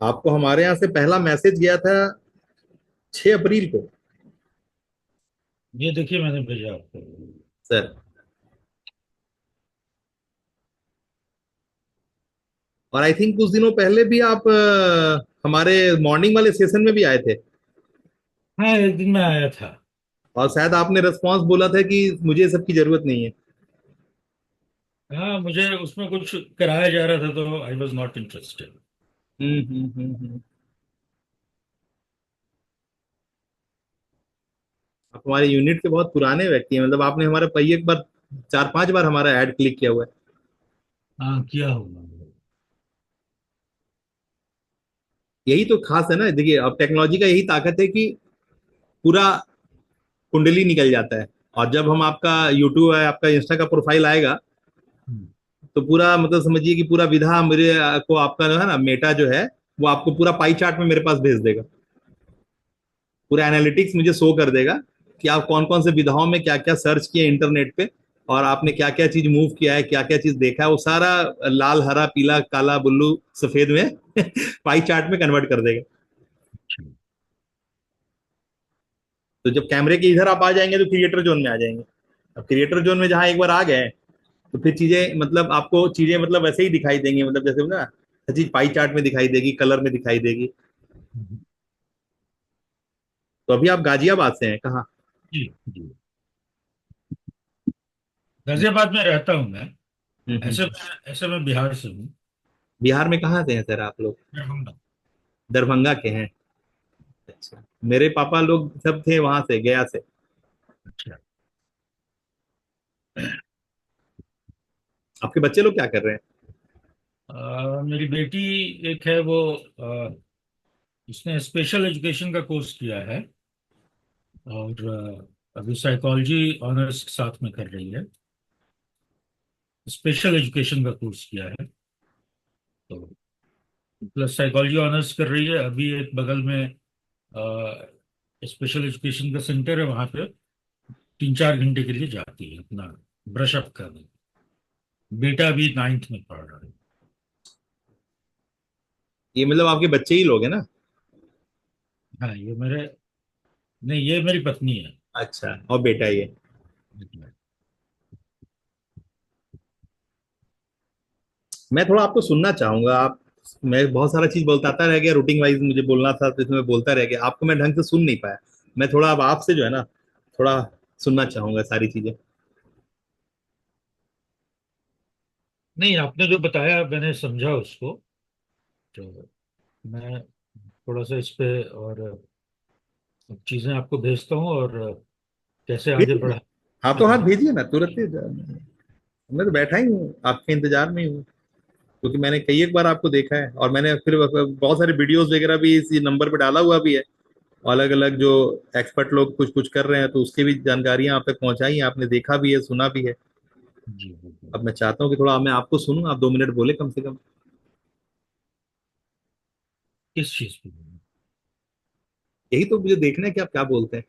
[SPEAKER 2] आपको हमारे यहाँ से पहला मैसेज गया था 6 अप्रैल को।
[SPEAKER 1] ये देखिए, मैंने भेजा आपको।
[SPEAKER 2] सर, और आई थिंक कुछ दिनों पहले भी आप हमारे मॉर्निंग वाले सेशन में भी आए थे,
[SPEAKER 1] हाँ, एक दिन मैं आया था।
[SPEAKER 2] और शायद आपने रिस्पॉन्स बोला था कि मुझे सबकी जरूरत नहीं है।
[SPEAKER 1] हाँ, मुझे उसमें कुछ कराया जा रहा था तो आई वॉज नॉट इंटरेस्टेड।
[SPEAKER 2] आप हमारे यूनिट के बहुत पुराने व्यक्ति हैं, मतलब आपने हमारे पहिए एक बार 4-5 बार हमारा ऐड क्लिक किया हुआ है।
[SPEAKER 1] हाँ, किया होगा।
[SPEAKER 2] यही तो खास है ना, देखिए अब टेक्नोलॉजी का यही ताकत है कि पूरा कुंडली निकल जाता है। और जब हम आपका यूट्यूब है, आपका इंस्टा का प्रोफाइल आएगा,
[SPEAKER 1] हम्म।
[SPEAKER 2] तो पूरा मतलब समझिए कि पूरा विधा मेरे को आपका जो है ना मेटा जो है, वो आपको पूरा पाई चार्ट में मेरे पास भेज देगा। पूरा एनालिटिक्स मुझे शो कर देगा कि आप कौन कौन से विधाओं में क्या क्या सर्च किए इंटरनेट पे, और आपने क्या क्या चीज मूव किया है, क्या क्या चीज देखा है, वो सारा लाल हरा पीला काला ब्लू सफेद में पाई चार्ट में कन्वर्ट कर देगा।
[SPEAKER 1] अच्छा।
[SPEAKER 2] तो जब कैमरे के इधर आप आ जाएंगे तो क्रिएटर जोन में आ जाएंगे। अब क्रिएटर जोन में जहां एक बार आ गए, तो फिर चीजें मतलब आपको चीजें मतलब वैसे ही दिखाई देंगी, मतलब जैसे ना हर चीज पाई चार्ट में दिखाई देगी, कलर में दिखाई देगी।
[SPEAKER 1] हम्म।
[SPEAKER 2] तो अभी आप गाजियाबाद से हैं कहाँ?
[SPEAKER 1] जी। जी। गाजियाबाद में रहता हूँ मैं। ऐसे
[SPEAKER 2] हम्म।
[SPEAKER 1] ऐसे मैं बिहार से हूँ।
[SPEAKER 2] बिहार में कहाँ से हैं सर आप लोग?
[SPEAKER 1] दरभंगा।
[SPEAKER 2] दरभंगा के हैं? अच्छा, मेरे पापा लोग सब थे वहां से, गया से।
[SPEAKER 1] अच्छा।
[SPEAKER 2] आपके बच्चे लोग क्या कर रहे हैं?
[SPEAKER 1] मेरी बेटी एक है, वो उसने स्पेशल एजुकेशन का कोर्स किया है, और अभी साइकोलॉजी ऑनर्स साथ में कर रही है। स्पेशल एजुकेशन का कोर्स किया है, तो प्लस साइकोलॉजी ऑनर्स कर रही है। अभी एक बगल में स्पेशल एजुकेशन का सेंटर है, वहां पे 3-4 घंटे के लिए जाती है अपना ब्रश अप करने। बेटा भी 9th में पढ़ रहा है।
[SPEAKER 2] ये मतलब आपके बच्चे ही लोग हैं ना?
[SPEAKER 1] हाँ, ये मेरे, नहीं, ये मेरी पत्नी है।
[SPEAKER 2] अच्छा, और बेटा ये? मैं थोड़ा आपको सुनना चाहूंगा। आप, मैं बहुत सारा चीज बोलता रह गया, रूटीन वाइज मुझे बोलना था तो इसमें मैं बोलता रह गया, आपको मैं ढंग से सुन नहीं पाया। मैं थोड़ा अब आपसे जो है ना, थोड़ा सुनना चाहूंगा सारी चीजें।
[SPEAKER 1] नहीं, आपने जो बताया मैंने समझा उसको। तो मैं थोड़ा सा इस पे और चीजें आपको भेजता हूँ, और कैसे आगे
[SPEAKER 2] भेजिए ना,
[SPEAKER 1] बढ़ा
[SPEAKER 2] हाथों हाथ
[SPEAKER 1] है।
[SPEAKER 2] भेजिए ना तुरंत ही। मैं तो बैठा ही हूँ, आपके इंतजार में ही हूँ। क्योंकि मैंने कई एक बार आपको देखा है, और मैंने फिर बहुत सारे वीडियोस वगैरह भी इस नंबर पे डाला हुआ भी है। अलग अलग जो एक्सपर्ट लोग कुछ कुछ कर रहे हैं, तो उसकी भी जानकारियां आप तक पहुंचाई हैं, आपने देखा भी है, सुना भी है।
[SPEAKER 1] जी बिल्कुल।
[SPEAKER 2] अब मैं चाहता हूँ कि थोड़ा मैं आपको सुनूं, आप 2 मिनट बोले कम से कम।
[SPEAKER 1] किस चीज पे?
[SPEAKER 2] यही तो मुझे देखना है कि आप क्या बोलते हैं।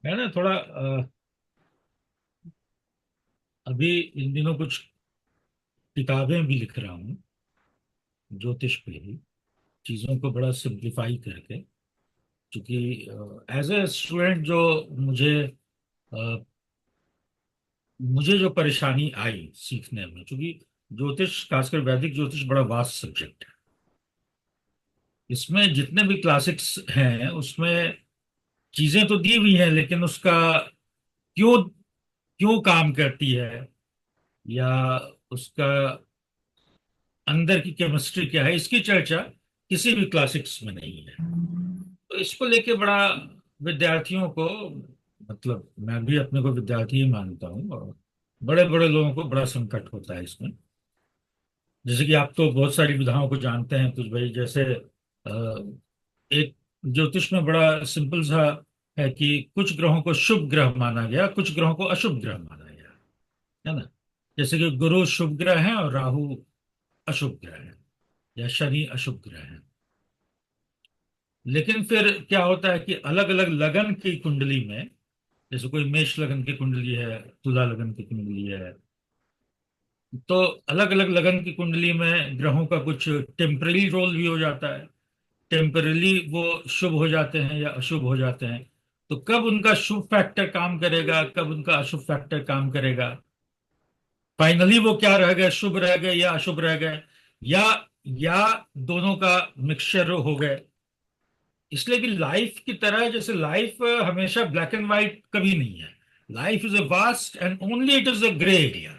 [SPEAKER 1] मैं ना थोड़ा अभी इन दिनों कुछ किताबें भी लिख रहा हूँ ज्योतिष पे ही, चीजों को बड़ा सिंप्लीफाई करके। क्योंकि एज ए स्टूडेंट जो मुझे अ, मुझे जो परेशानी आई सीखने में, क्योंकि ज्योतिष, खासकर वैदिक ज्योतिष, बड़ा वास्ट सब्जेक्ट है। इसमें जितने भी क्लासिक्स हैं उसमें चीजें तो दी हुई हैं, लेकिन उसका क्यों क्यों काम करती है, या उसका अंदर की केमिस्ट्री क्या है, इसकी चर्चा किसी भी क्लासिक्स में नहीं है। तो इसको लेके बड़ा विद्यार्थियों को, मतलब मैं भी अपने को विद्यार्थी ही मानता हूँ, और बड़े बड़े लोगों को बड़ा संकट होता है इसमें। जैसे कि आप तो बहुत सारी विधाओं को जानते हैं कुछ भाई, जैसे एक ज्योतिष में बड़ा सिंपल सा है कि कुछ ग्रहों को शुभ ग्रह माना गया, कुछ ग्रहों को अशुभ ग्रह माना गया, है ना। जैसे कि गुरु शुभ ग्रह है और राहु अशुभ ग्रह है, या शनि अशुभ ग्रह है। लेकिन फिर क्या होता है कि अलग अलग लगन की कुंडली में, जैसे कोई मेष लगन की कुंडली है, तुला लगन की कुंडली है, तो अलग अलग लगन की कुंडली में ग्रहों का कुछ टेम्पररी रोल भी हो जाता है। टेम्परली वो शुभ हो जाते हैं या अशुभ हो जाते हैं। तो कब उनका शुभ फैक्टर काम करेगा, कब उनका अशुभ फैक्टर काम करेगा, फाइनली वो क्या रह गए, शुभ रह गए या अशुभ रह गए, या या दोनों का मिक्सचर हो गए। इसलिए कि लाइफ की तरह, जैसे लाइफ हमेशा ब्लैक एंड व्हाइट कभी नहीं है। Life is a vast and only it is a grey area.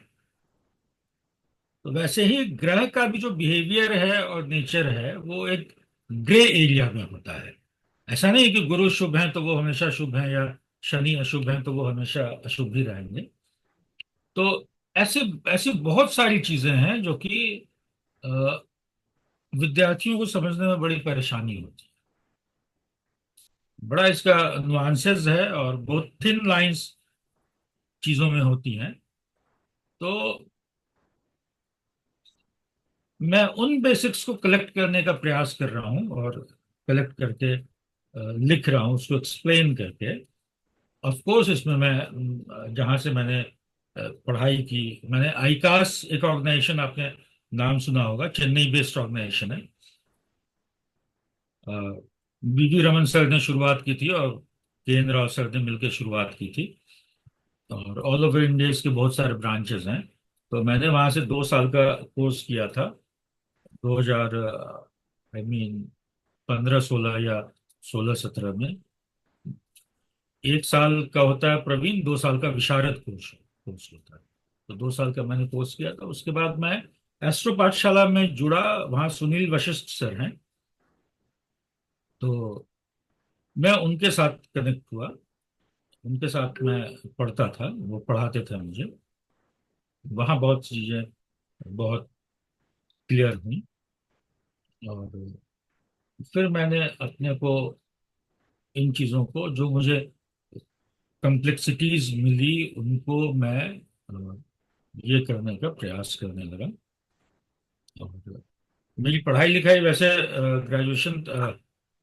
[SPEAKER 1] तो वैसे ही ग्रह का भी जो बिहेवियर है और नेचर है वो एक ग्रे एरिया में होता है। ऐसा नहीं कि गुरु शुभ है तो वो हमेशा शुभ है, या शनि अशुभ है तो वो हमेशा अशुभ ही रहेंगे। तो ऐसे ऐसी बहुत सारी चीजें हैं जो कि अ, विद्यार्थियों को समझने में बड़ी परेशानी होती है। बड़ा इसका नुआंसेस है, और बहुत थिन लाइंस चीजों में होती हैं। तो मैं उन बेसिक्स को कलेक्ट करने का प्रयास कर रहा हूँ, और कलेक्ट करके लिख रहा हूँ उसको एक्सप्लेन करके। ऑफ कोर्स इसमें मैं जहाँ से मैंने पढ़ाई की, मैंने आईकास, एक ऑर्गेनाइजेशन, आपने नाम सुना होगा, चेन्नई बेस्ड ऑर्गेनाइजेशन है। बीवी रमन सर ने शुरुआत की थी, और केएन राव सर ने मिलकर शुरुआत की थी। और ऑल ओवर इंडिया इसके बहुत सारे ब्रांचेस हैं। तो मैंने वहाँ से 2 साल का कोर्स किया था, 2000, आई मीन 15-16 या 16-17 में। 1 साल का होता है प्रवीण, 2 साल का विशारद कोर्स कोर्स होता है। तो 2 साल का मैंने कोर्स किया था, उसके बाद मैं एस्ट्रो पाठशाला में जुड़ा। वहाँ सुनील वशिष्ठ सर हैं, तो मैं उनके साथ कनेक्ट हुआ। उनके साथ मैं पढ़ता था, वो पढ़ाते थे मुझे। वहाँ बहुत चीजें बहुत क्लियर हुई। और फिर मैंने अपने को इन चीज़ों को जो मुझे कॉम्प्लेक्सिटीज मिली उनको मैं ये करने का प्रयास करने लगा। और मेरी पढ़ाई लिखाई वैसे ग्रेजुएशन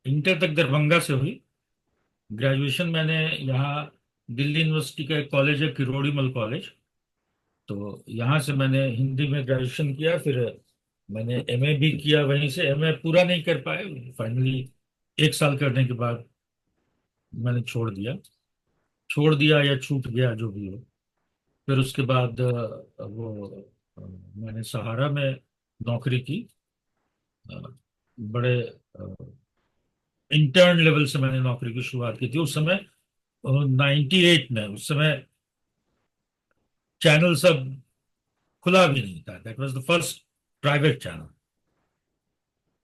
[SPEAKER 1] इंटर तक दरभंगा से हुई। ग्रेजुएशन मैंने यहाँ दिल्ली यूनिवर्सिटी का एक कॉलेज है, किरोड़ीमल कॉलेज, तो यहाँ से मैंने हिंदी में ग्रेजुएशन किया। फिर मैंने एमए भी किया वहीं से। एमए पूरा नहीं कर पाए फाइनली, 1 साल करने के बाद मैंने छोड़ दिया या छूट गया जो भी हो। फिर उसके बाद मैंने सहारा में नौकरी की। अ, बड़े इंटर्न लेवल से मैंने नौकरी की शुरुआत की थी उस समय। 98 में, उस समय चैनल सब खुला भी नहीं था। That was the first private channel.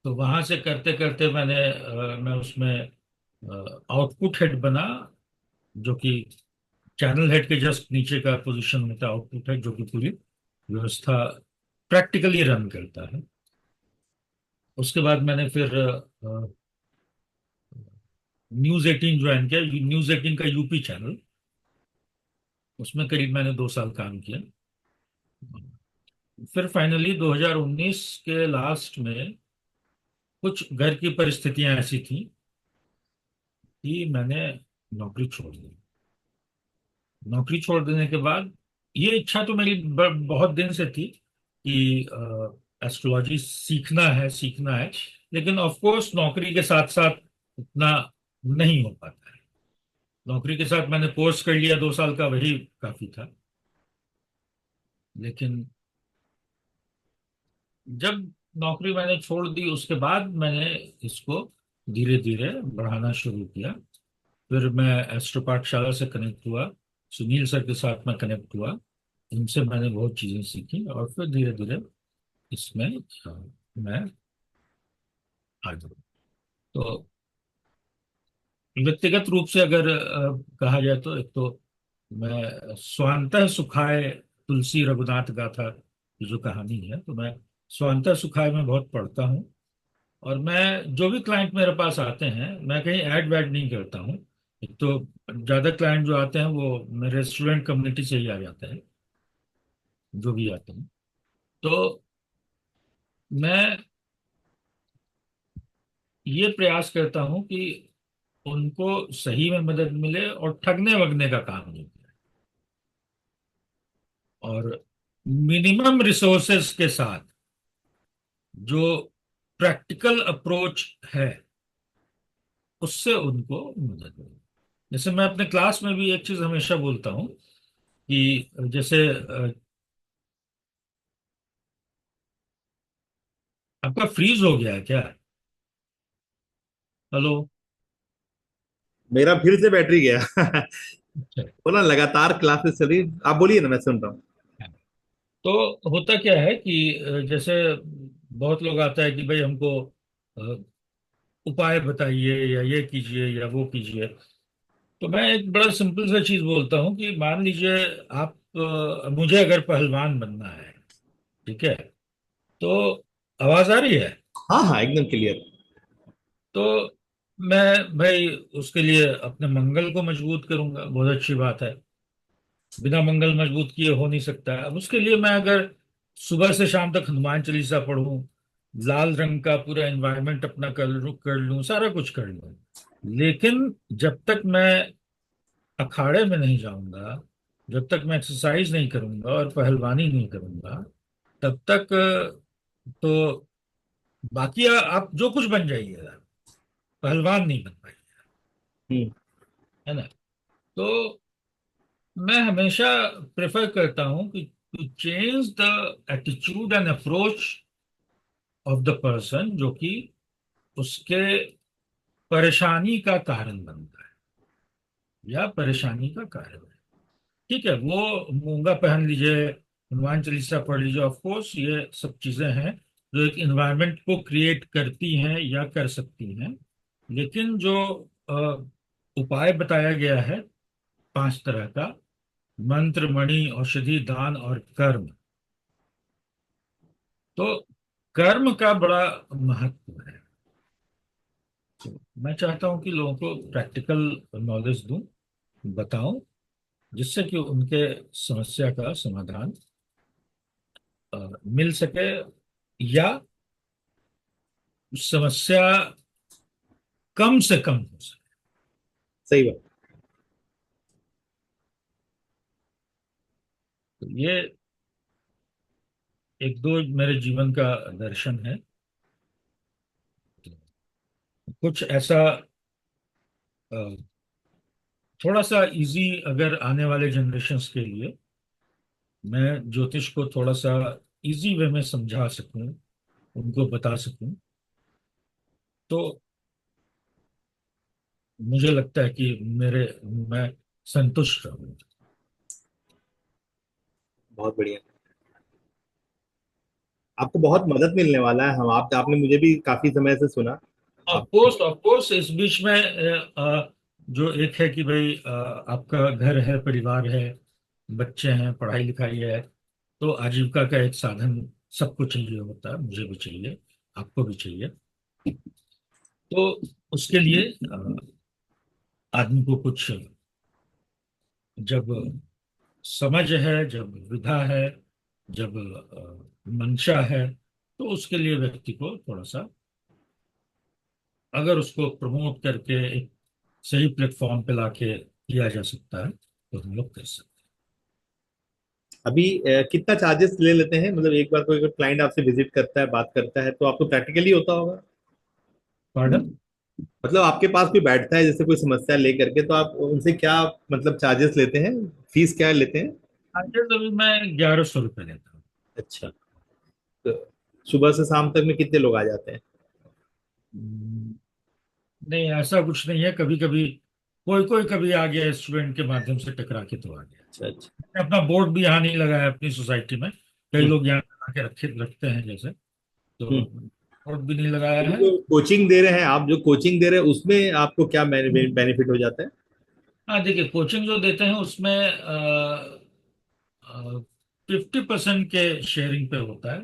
[SPEAKER 1] तो वहां से करते करते मैं उसमें आउटपुट हेड बना, जो कि चैनल हेड के जस्ट नीचे का पोजीशन होता है आउटपुट हेड, जो कि पूरी व्यवस्था प्रैक्टिकली रन करता है। उसके बाद मैंने फिर न्यूज 18 ज्वाइन किया, न्यूज 18 का यूपी चैनल। उसमें करीब मैंने 2 साल काम किया। फिर फाइनली 2019 के लास्ट में कुछ घर की परिस्थितियां ऐसी थी कि मैंने नौकरी छोड़ दी। नौकरी छोड़ देने के बाद ये इच्छा तो मेरी बहुत दिन से थी कि एस्ट्रोलॉजी सीखना है, लेकिन ऑफ कोर्स नौकरी के साथ साथ उतना नहीं हो पाता है। नौकरी के साथ मैंने कोर्स कर लिया 2 साल का, वही काफी था। लेकिन जब नौकरी मैंने छोड़ दी उसके बाद मैंने इसको धीरे धीरे बढ़ाना शुरू किया। फिर मैं एस्ट्रो पाठशाला से कनेक्ट हुआ, सुनील सर के साथ मैं कनेक्ट हुआ। इनसे मैंने बहुत चीजें सीखी और फिर धीरे धीरे इसमें मैं आगे बढ़ा। तो व्यक्तिगत रूप से अगर कहा जाए तो एक तो मैं स्वांतः सुखाय तुलसी रघुनाथ गाथा की जो कहानी है, तो मैं स्वांतः सुखाय में बहुत पढ़ता हूँ। और मैं जो भी क्लाइंट मेरे पास आते हैं, मैं कहीं ऐड वैड नहीं करता हूँ। एक तो ज्यादा क्लाइंट जो आते हैं वो मेरे स्टूडेंट कम्युनिटी से ही आ जाते हैं, जो भी आते हैं। तो मैं ये प्रयास करता हूँ कि उनको सही में मदद मिले और ठगने वगने का काम नहीं करें, और मिनिमम रिसोर्सेज के साथ जो प्रैक्टिकल अप्रोच है उससे उनको मदद मिले। जैसे मैं अपने क्लास में भी एक चीज हमेशा बोलता हूँ कि जैसे आपका फ्रीज हो गया है क्या? हेलो?
[SPEAKER 2] मेरा फिर से बैटरी गया।
[SPEAKER 1] अच्छा।
[SPEAKER 2] वो ना लगातार क्लासेस चली, आप बोलिए ना, मैं सुन रहा हूँ।
[SPEAKER 1] तो होता क्या है कि जैसे बहुत लोग आता है कि भाई हमको अ, उपाय बताइए या ये कीजिए या वो कीजिए। तो मैं एक बड़ा सिंपल सा चीज बोलता हूँ कि मान लीजिए आप मुझे अगर पहलवान बनना है, ठीक है, तो आवाज आ रही है?
[SPEAKER 2] हाँ हाँ, एकदम क्लियर।
[SPEAKER 1] तो मैं भाई उसके लिए अपने मंगल को मजबूत करूंगा, बहुत अच्छी बात है। बिना मंगल मजबूत किए हो नहीं सकता है। अब उसके लिए मैं अगर सुबह से शाम तक हनुमान चालीसा पढूं, लाल रंग का पूरा एनवायरनमेंट अपना कर लूं, सारा कुछ कर लूं, लेकिन जब तक मैं अखाड़े में नहीं जाऊंगा, जब तक मैं एक्सरसाइज नहीं करूंगा और पहलवानी नहीं करूंगा, तब तक तो बाकी आप जो कुछ बन जाइएगा, पहलवान नहीं बन पाएंगे।
[SPEAKER 2] हम्म।
[SPEAKER 1] है ना? तो मैं हमेशा प्रेफर करता हूं कि to change the attitude and approach of the person जो कि उसके परेशानी का कारण बनता है या परेशानी का कारण है। ठीक है, वो मूंगा पहन लीजिए, हनुमान चालीसा पढ़ लीजिए, ऑफ कोर्स ये सब चीजें हैं जो एक इन्वायरमेंट को क्रिएट करती हैं या कर सकती हैं। लेकिन जो उपाय बताया गया है 5 तरह का, मंत्र, मणि, औषधि, दान और कर्म, तो कर्म का बड़ा महत्व है। मैं चाहता हूँ कि लोगों को प्रैक्टिकल नॉलेज दूं, बताऊं, जिससे कि उनके समस्या का समाधान मिल सके, या समस्या कम से कम हो सके।
[SPEAKER 2] सही बात।
[SPEAKER 1] तो ये एक दो मेरे जीवन का दर्शन है। कुछ ऐसा अ, थोड़ा सा इजी, अगर आने वाले जनरेशन्स के लिए मैं ज्योतिष को थोड़ा सा इजी वे में समझा सकूं, उनको बता सकूं, तो मुझे लगता है कि मेरे मैं संतुष्ट रहूं।
[SPEAKER 2] बहुत बढ़िया। आपको बहुत मदद मिलने वाला है। हम आप आपने मुझे भी काफी समय से सुना। आप
[SPEAKER 1] ऑफ कोर्स इस बीच में जो एक है कि भाई आपका घर है, परिवार है, बच्चे हैं, पढ़ाई लिखाई है, तो आजीविका का एक साधन सबको चाहिए होता है, मुझे भी चाहिए, आपको भी चाहिए। तो उसके लिए आदमी को कुछ, जब समझ है, जब विधा है, जब मंशा है, तो उसके लिए व्यक्ति को थोड़ा सा, अगर उसको प्रमोट करके एक सही प्लेटफॉर्म पे लाके किया जा सकता है, तो हम लोग कर सकते
[SPEAKER 2] अभी कितना चार्जेस ले लेते हैं? मतलब एक बार कोई अगर क्लाइंट आपसे विजिट करता है, बात करता है, तो आपको प्रैक्टिकली होता होगा।
[SPEAKER 1] हैं। पार्डन।
[SPEAKER 2] मतलब आपके पास कोई बैठता है जैसे कोई समस्या लेकर के, तो आप उनसे क्या मतलब चार्जेस लेते हैं? फीस क्या लेते हैं?
[SPEAKER 1] चार्जेस अभी मैं 1100 रुपये लेता हूँ।
[SPEAKER 2] अच्छा। तो सुबह से शाम तक में कितने लोग आ जाते हैं?
[SPEAKER 1] हम्म, नहीं, ऐसा कुछ नहीं है। कभी कभी कोई कोई कभी आ गया, स्टूडेंट के माध्यम से टकरा के तो आ गया।
[SPEAKER 2] अच्छा अच्छा।
[SPEAKER 1] मैंने अपना बोर्ड भी यहाँ नहीं लगाया अपनी सोसाइटी में, कई
[SPEAKER 2] हम्म
[SPEAKER 1] लोग यहाँ लगा के रखते हैं जैसे, तो
[SPEAKER 2] हम्म।
[SPEAKER 1] बोर्ड भी नहीं लगाया
[SPEAKER 2] तो
[SPEAKER 1] है।
[SPEAKER 2] जो कोचिंग दे रहे हैं आप, जो कोचिंग दे रहे हैं उसमें आपको क्या बेनिफिट हो जाता है?
[SPEAKER 1] हाँ देखिए, कोचिंग जो देते हैं उसमें 50% के शेयरिंग पे होता है।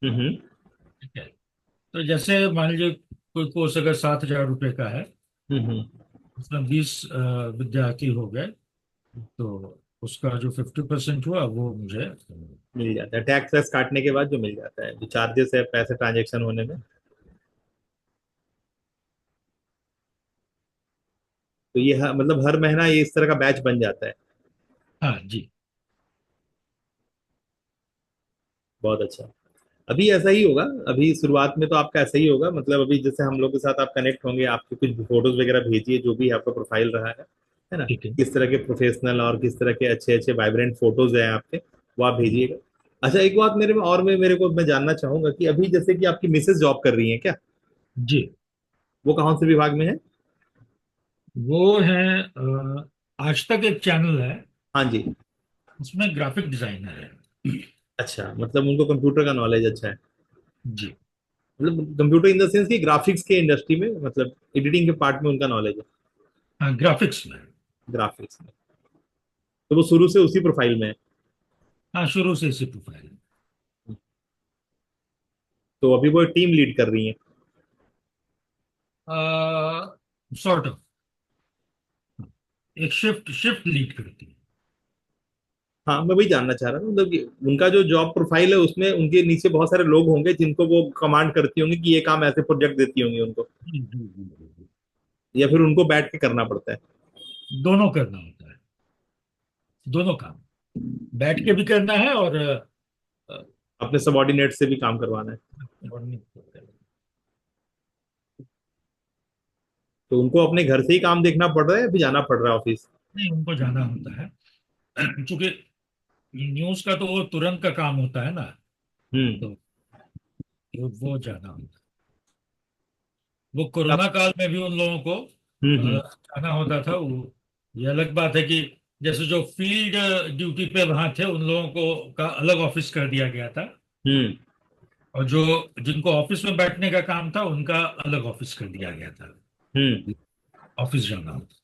[SPEAKER 2] हम्म
[SPEAKER 1] ठीक है। तो जैसे मान लीजिए कोई कोर्स अगर 7,000 रुपये का है,
[SPEAKER 2] हम्म।
[SPEAKER 1] उसमें 20 विद्यार्थी हो गए, तो उसका जो 50% हुआ वो मुझे।
[SPEAKER 2] मिल जाता है टैक्स वैक्स काटने के बाद, जो मिल जाता है, जो चार्जेस है पैसे ट्रांजेक्शन होने में। तो ये मतलब हर महीना ये इस तरह का बैच बन जाता है।
[SPEAKER 1] हाँ जी।
[SPEAKER 2] बहुत अच्छा। अभी ऐसा ही होगा। अभी शुरुआत में तो आपका ऐसा ही होगा। मतलब अभी जैसे हम लोग के साथ आप कनेक्ट होंगे, आपके कुछ फोटोज वगैरह भेजिए, जो भी आपका प्रोफाइल रहा है ना?
[SPEAKER 1] ठीक है।
[SPEAKER 2] किस तरह के प्रोफेशनल और किस तरह के अच्छे अच्छे वाइब्रेंट फोटोज हैं आपके, वो आप भेजिएगा। अच्छा, एक बात मेरे में और मेरे को मैं जानना चाहूंगा कि अभी जैसे कि आपकी मिसेज जॉब कर रही है क्या?
[SPEAKER 1] जी।
[SPEAKER 2] वो कौन से विभाग में है?
[SPEAKER 1] वो है आज तक एक चैनल है,
[SPEAKER 2] हाँ जी।
[SPEAKER 1] उसमें ग्राफिक डिजाइनर है।
[SPEAKER 2] अच्छा, मतलब उनको कंप्यूटर का नॉलेज अच्छा है।
[SPEAKER 1] जी।
[SPEAKER 2] मतलब कंप्यूटर इन द सेंस की ग्राफिक्स के इंडस्ट्री में, मतलब एडिटिंग के पार्ट में उनका नॉलेज है।
[SPEAKER 1] हाँ, ग्राफिक्स में।
[SPEAKER 2] ग्राफिक्स में। तो वो शुरू से उसी प्रोफाइल में है।
[SPEAKER 1] हाँ, शुरू से इसी प्रोफाइल।
[SPEAKER 2] तो अभी वो टीम लीड कर रही है।
[SPEAKER 1] सॉर्ट ऑफ, एक शिफ्ट शिफ्ट लीड करती है।
[SPEAKER 2] हाँ, मैं वही जानना चाह रहा हूँ, मतलब कि उनका जो जॉब प्रोफाइल है उसमें उनके नीचे बहुत सारे लोग होंगे जिनको वो कमांड करती होंगी कि ये काम ऐसे प्रोजेक्ट देती होंगी उनको,
[SPEAKER 1] जी जी जी जी जी।
[SPEAKER 2] या फिर उनको बैठ के करना पड़ता है?
[SPEAKER 1] दोनों करना होता है, दोनों काम, बैठ के भी करना है और
[SPEAKER 2] अपने सबॉर्डिनेट से भी काम करवाना है?
[SPEAKER 1] नहीं,
[SPEAKER 2] तो उनको अपने घर से ही काम देखना पड़ रहा है या फिर जाना पड़ रहा है ऑफिस?
[SPEAKER 1] उनको जाना होता है। क्योंकि न्यूज का तो वो तुरंत का काम होता है ना,
[SPEAKER 2] हम्म।
[SPEAKER 1] तो वो जाना होता है। वो
[SPEAKER 2] अब
[SPEAKER 1] कोरोना काल में भी उन लोगों को
[SPEAKER 2] हम्म।
[SPEAKER 1] जाना होता था। वो ये अलग बात है कि जैसे जो फील्ड ड्यूटी पे वहां थे उन लोगों को का अलग ऑफिस कर दिया गया था,
[SPEAKER 2] हम्म।
[SPEAKER 1] और जो जिनको ऑफिस में बैठने का काम था उनका अलग ऑफिस कर दिया गया था।
[SPEAKER 2] हम्म।
[SPEAKER 1] ऑफिस जाना होता।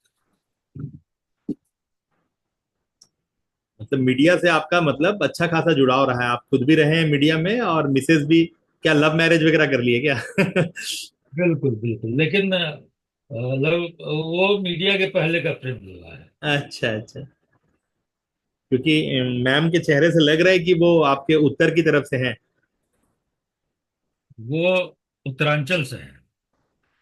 [SPEAKER 2] मतलब मीडिया से आपका मतलब अच्छा खासा जुड़ाव रहा है, आप खुद भी रहे हैं मीडिया में और मिसेज भी। क्या लव मैरिज वगैरह कर लिए क्या?
[SPEAKER 1] बिल्कुल बिल्कुल, लेकिन मतलब वो मीडिया के पहले का प्रेम विवाह है।
[SPEAKER 2] अच्छा अच्छा। क्योंकि मैम के चेहरे से लग रहा है कि वो आपके उत्तर की तरफ से हैं।
[SPEAKER 1] वो उत्तरांचल से है।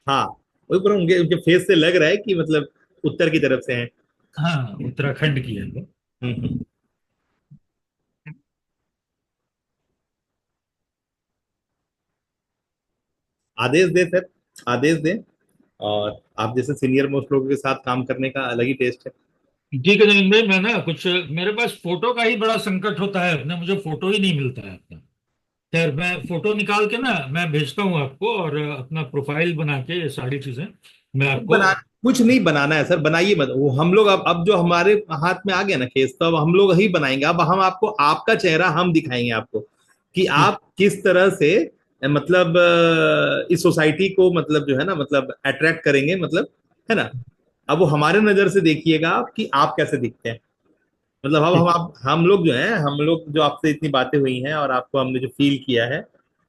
[SPEAKER 2] हाँ, वही पर उनके उनके फेस से लग रहा है कि मतलब उत्तर की तरफ से हैं।
[SPEAKER 1] हाँ, उत्तराखंड की है वो।
[SPEAKER 2] हम्म। आदेश दे सर, आदेश दे। और आप जैसे सीनियर मोस्ट लोगों के साथ काम करने का अलग ही टेस्ट है।
[SPEAKER 1] ठीक है जमीन भाई, मैं ना कुछ, मेरे पास फोटो का ही बड़ा संकट होता है अपने, मुझे फोटो ही नहीं मिलता है अपना। खैर, मैं फोटो निकाल के ना मैं भेजता हूँ आपको, और अपना प्रोफाइल बना के ये सारी चीजें मैं आपको।
[SPEAKER 2] बना कुछ नहीं बनाना है सर, बनाइए मत। वो हम लोग अब जो हमारे हाथ में आ गया ना केस, तो अब हम लोग ही बनाएंगे। अब हम आपको आपका चेहरा हम दिखाएंगे आपको, कि
[SPEAKER 1] ठीक।
[SPEAKER 2] आप किस तरह से मतलब इस सोसाइटी को मतलब जो है ना मतलब अट्रैक्ट करेंगे, मतलब है ना। अब वो हमारे नजर से देखिएगा आप कि आप कैसे दिखते हैं। मतलब अब
[SPEAKER 1] ठीक।
[SPEAKER 2] हम लोग जो है, हम लोग जो आपसे इतनी बातें हुई हैं और आपको हमने जो फील किया है,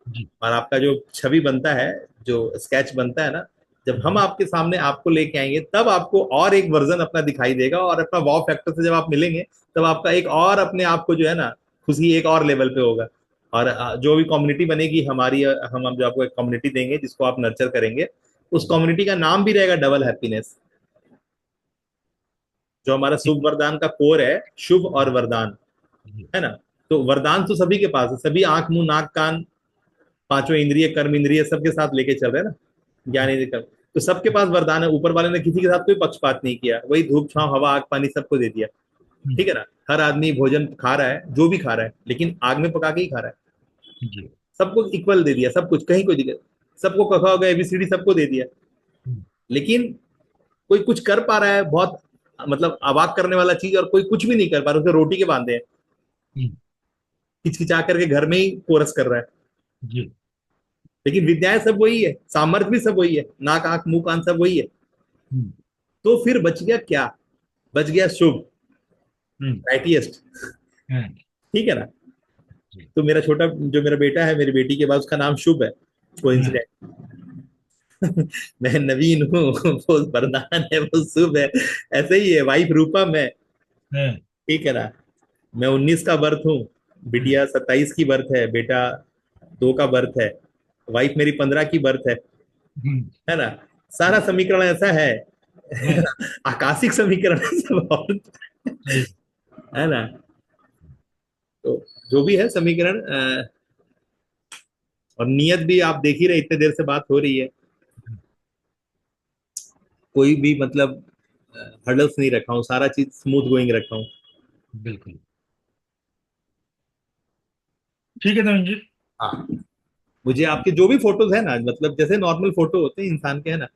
[SPEAKER 1] जी।
[SPEAKER 2] और आपका जो छवि बनता है, जो स्केच बनता है ना, जब हम आपके सामने आपको लेके आएंगे तब आपको और एक वर्जन अपना दिखाई देगा। और अपना वॉव फैक्टर से जब आप मिलेंगे, तब आपका एक और अपने आप को जो है ना खुशी एक और लेवल पे होगा। और जो भी कम्युनिटी बनेगी हमारी, हम जो आपको एक कम्युनिटी देंगे जिसको आप नर्चर करेंगे, उस कम्युनिटी का नाम भी रहेगा डबल हैप्पीनेस। जो हमारा
[SPEAKER 1] ठीक।
[SPEAKER 2] शुभ वरदान का कोर है, शुभ और वरदान,
[SPEAKER 1] जी।
[SPEAKER 2] है ना। तो वरदान तो सभी के पास है, सभी आंख मुंह नाक कान पांचों इंद्रिय कर्म इंद्रिय सबके साथ लेके चल रहे हैं ना, ज्ञान इंद्रिय कर्म। तो सबके पास वरदान है, ऊपर वाले ने किसी के साथ कोई पक्षपात नहीं किया, वही धूप छांव हवा आग पानी सबको दे दिया।
[SPEAKER 1] हम्म।
[SPEAKER 2] ठीक है ना। हर आदमी भोजन खा रहा है, जो भी खा रहा है, लेकिन आग में पका के ही खा रहा है।
[SPEAKER 1] जी।
[SPEAKER 2] सबको इक्वल दे दिया, सब कुछ, कहीं कोई दिक्कत। सबको कखा होगा एबीसीडी सबको दे दिया।
[SPEAKER 1] हम्म।
[SPEAKER 2] लेकिन कोई कुछ कर पा रहा है बहुत, मतलब अवाक करने वाला चीज, और कोई कुछ भी नहीं कर पा रहा, उसे रोटी के बांधे हैं,
[SPEAKER 1] हम्म।
[SPEAKER 2] हिचकिचा करके घर में ही कोरस कर रहा है।
[SPEAKER 1] जी।
[SPEAKER 2] लेकिन विद्याएं सब वही है, सामर्थ्य भी सब वही है, नाक आंख मुंह कान सब वही है।
[SPEAKER 1] हम्म।
[SPEAKER 2] तो फिर बच गया क्या? बच गया शुभ,
[SPEAKER 1] हम्म।
[SPEAKER 2] राइटिएस्ट।
[SPEAKER 1] हाँ।
[SPEAKER 2] ठीक है ना।
[SPEAKER 1] जी।
[SPEAKER 2] तो मेरा छोटा जो मेरा बेटा है, मेरी बेटी के बाद उसका नाम शुभ है,
[SPEAKER 1] हाँ।
[SPEAKER 2] कोइंसिडेंट। मैं नवीन हूँ, वो वरदान है, वो शुभ है। ऐसे ही है वाइफ रूपम है।
[SPEAKER 1] हाँ।
[SPEAKER 2] ठीक है ना। मैं 19 का बर्थ हूँ,
[SPEAKER 1] हाँ।
[SPEAKER 2] बिटिया 27 की बर्थ है, बेटा 2 का बर्थ है, वाइफ मेरी 15 की बर्थ
[SPEAKER 1] हम्म।
[SPEAKER 2] है ना। सारा समीकरण ऐसा है।
[SPEAKER 1] हाँ।
[SPEAKER 2] आकाशिक समीकरण है सब, और
[SPEAKER 1] सही।
[SPEAKER 2] है ना। तो जो भी है समीकरण, और नियत भी आप देख ही रहे, इतने देर से बात हो रही है, कोई भी मतलब हर्डल्स नहीं रखा हूँ, सारा चीज स्मूथ गोइंग रखा हूँ।
[SPEAKER 1] बिल्कुल। ठीक है नवीन जी।
[SPEAKER 2] हाँ। मुझे आपके जो भी फोटोज है ना, मतलब जैसे नॉर्मल फोटो होते हैं इंसान के, है ना,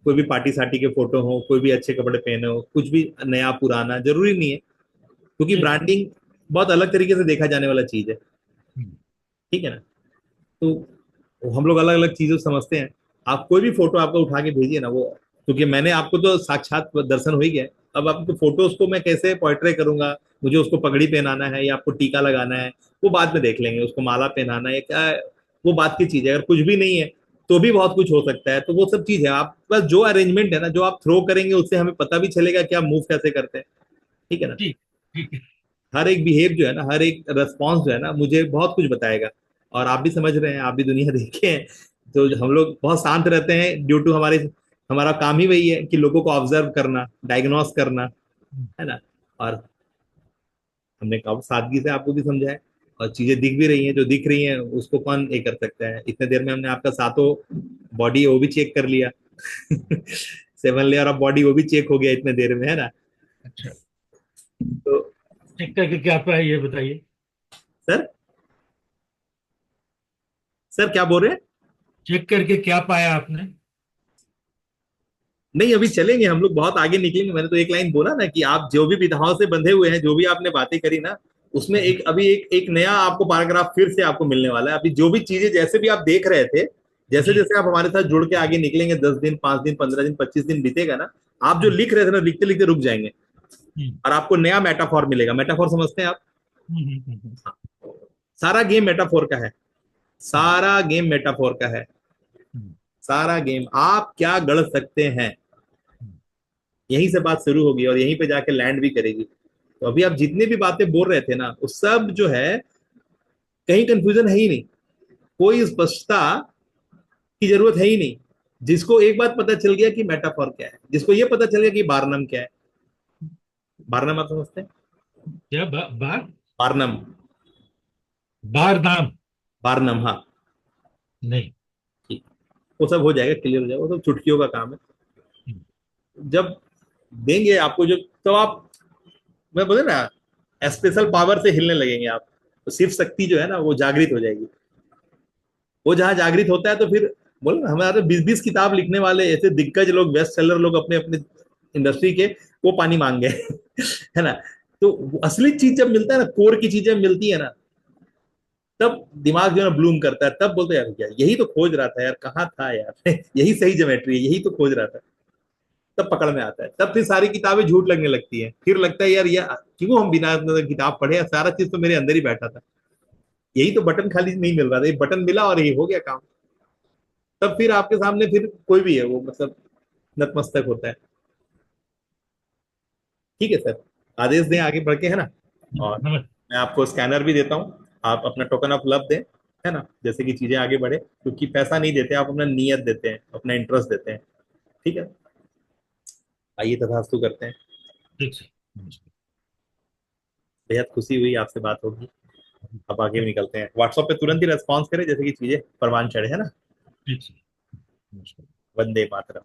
[SPEAKER 2] कोई भी पार्टी सार्टी के फोटो हो, कोई भी अच्छे कपड़े पहने हो, कुछ भी नया पुराना जरूरी नहीं है, क्योंकि
[SPEAKER 1] जी।
[SPEAKER 2] ब्रांडिंग बहुत अलग तरीके से देखा जाने वाला चीज है।
[SPEAKER 1] हम्म।
[SPEAKER 2] ठीक है ना। तो हम लोग अलग अलग चीजों को समझते हैं। आप कोई भी फोटो आपको उठा के भेजिए ना, वो, क्योंकि मैंने आपको तो साक्षात दर्शन हो ही गया है। अब आपको फोटोज को मैं कैसे पोर्ट्रे करूंगा, मुझे उसको पगड़ी पहनाना है या आपको टीका लगाना है, वो बाद में देख लेंगे, उसको माला पहनाना है क्या है, वो बात की चीज है। अगर कुछ भी नहीं है तो भी बहुत कुछ हो सकता है, तो वो सब चीज है। आप बस जो अरेंजमेंट है ना, जो आप थ्रो करेंगे, उससे हमें पता भी चलेगा कि आप मूव कैसे करते हैं। ठीक है ना।
[SPEAKER 1] ठीक। ठीक है।
[SPEAKER 2] हर एक बिहेव जो है ना, हर एक रेस्पॉन्स जो है ना, मुझे बहुत कुछ बताएगा। और आप भी समझ रहे हैं, आप भी दुनिया देखे हैं। तो हम लोग बहुत शांत रहते हैं ड्यू टू हमारे, हमारा काम ही वही है कि लोगों को ऑब्जर्व करना, डायग्नोस करना,
[SPEAKER 1] हम्म।
[SPEAKER 2] है ना। और हमने काफी सादगी से आपको भी समझाया, और चीजें दिख भी रही हैं, जो दिख रही हैं उसको कौन ये कर सकता है। इतने देर में हमने आपका सातों बॉडी वो भी चेक कर लिया। 7 लेयर ऑफ बॉडी वो भी चेक हो गया इतने देर में, है ना।
[SPEAKER 1] अच्छा।
[SPEAKER 2] तो
[SPEAKER 1] चेक करके क्या पाया ये बताइए।
[SPEAKER 2] सर, सर क्या बोल रहे हैं?
[SPEAKER 1] चेक करके क्या पाया आपने।
[SPEAKER 2] नहीं, अभी चलेंगे हम लोग, बहुत आगे निकलेंगे। मैंने तो एक लाइन बोला ना कि आप जो भी विधाओं से बंधे हुए हैं, जो भी आपने बातें करी ना, उसमें
[SPEAKER 1] जी।
[SPEAKER 2] एक अभी एक नया आपको पैराग्राफ फिर से आपको मिलने वाला है। अभी जो भी चीजें जैसे भी आप देख रहे थे, जैसे
[SPEAKER 1] जी।
[SPEAKER 2] जैसे आप हमारे साथ जुड़ के आगे निकलेंगे, 10 दिन 5 दिन 15 दिन 25 दिन बीतेगा ना, आप जो
[SPEAKER 1] हम्म।
[SPEAKER 2] लिख रहे थे ना, लिखते लिखते रुक जाएंगे,
[SPEAKER 1] हम्म।
[SPEAKER 2] और आपको नया मेटाफॉर मिलेगा। मेटाफॉर समझते हैं आप?
[SPEAKER 1] हम्म।
[SPEAKER 2] सारा गेम मेटाफोर का है,
[SPEAKER 1] हम्म।
[SPEAKER 2] सारा गेम मेटाफोर का है।
[SPEAKER 1] हम्म।
[SPEAKER 2] सारा गेम आप क्या गढ़ सकते हैं, यहीं से बात शुरू होगी और यहीं पे जाके लैंड भी करेगी। तो अभी आप जितने भी बातें बोल रहे थे ना, वो सब जो है, कहीं कंफ्यूजन है ही नहीं, कोई स्पष्टता की जरूरत है ही नहीं। जिसको एक बात पता चल गया कि मेटाफॉर क्या है, जिसको ये पता चल गया कि बारनम क्या है। बारनम आप समझते हैं?
[SPEAKER 1] क्या बार
[SPEAKER 2] बारनम।
[SPEAKER 1] बार नाम?
[SPEAKER 2] बारनम, हाँ।
[SPEAKER 1] नहीं।
[SPEAKER 2] ठीक। वो सब हो जाएगा, क्लियर हो जाएगा, वो सब चुटकियों का काम है।
[SPEAKER 1] हम्म,
[SPEAKER 2] जब देंगे आपको जो, तो आप, मैं बोले ना, स्पेशल पावर से हिलने लगेंगे आप। तो शिव शक्ति जो है ना, वो जागृत हो जाएगी। वो जहां जागृत होता है तो फिर, बोलो ना, हमारे 20-20 किताब लिखने वाले ऐसे दिग्गज लोग, बेस्ट सेलर लोग अपने अपने इंडस्ट्री के, वो पानी मांग गए है ना। तो वो असली चीज जब मिलता है ना, कोर की चीजें मिलती है ना, तब दिमाग जो है ना ब्लूम करता है, तब बोलते हैं यार, यार यही तो खोज रहा था यार, कहाँ था यार यही सही ज्योमेट्री है, यही तो खोज रहा था। तब पकड़ में आता है, तब फिर सारी किताबें झूठ लगने लगती हैं, फिर लगता है यार ये क्यों हम बिना मतलब किताब पढ़े, सारा चीज तो मेरे अंदर ही बैठा था, यही तो बटन खाली नहीं मिल रहा था, ये बटन मिला और यही हो गया काम। तब फिर आपके सामने फिर कोई भी है वो मतलब नतमस्तक होता है। ठीक है सर, आदेश दें आगे बढ़ के, है ना। और
[SPEAKER 1] नमस्ते।
[SPEAKER 2] मैं आपको स्कैनर भी देता हूँ, आप अपना टोकन ऑफ लव दें, है ना, जैसे कि चीजें आगे बढ़े, क्योंकि पैसा नहीं देते आप, अपना नियत देते हैं, अपना इंटरेस्ट देते हैं। ठीक है, आइए तथास्तु करते हैं।
[SPEAKER 1] ठीक से। नमस्ते।
[SPEAKER 2] बेहद खुशी हुई आपसे बात होगी। अब आगे भी निकलते हैं, व्हाट्सएप पे तुरंत ही रेस्पॉन्स करें जैसे कि चीजें परवान चढ़े, है ना।
[SPEAKER 1] ठीक से। नमस्कार।
[SPEAKER 2] वंदे मातरम।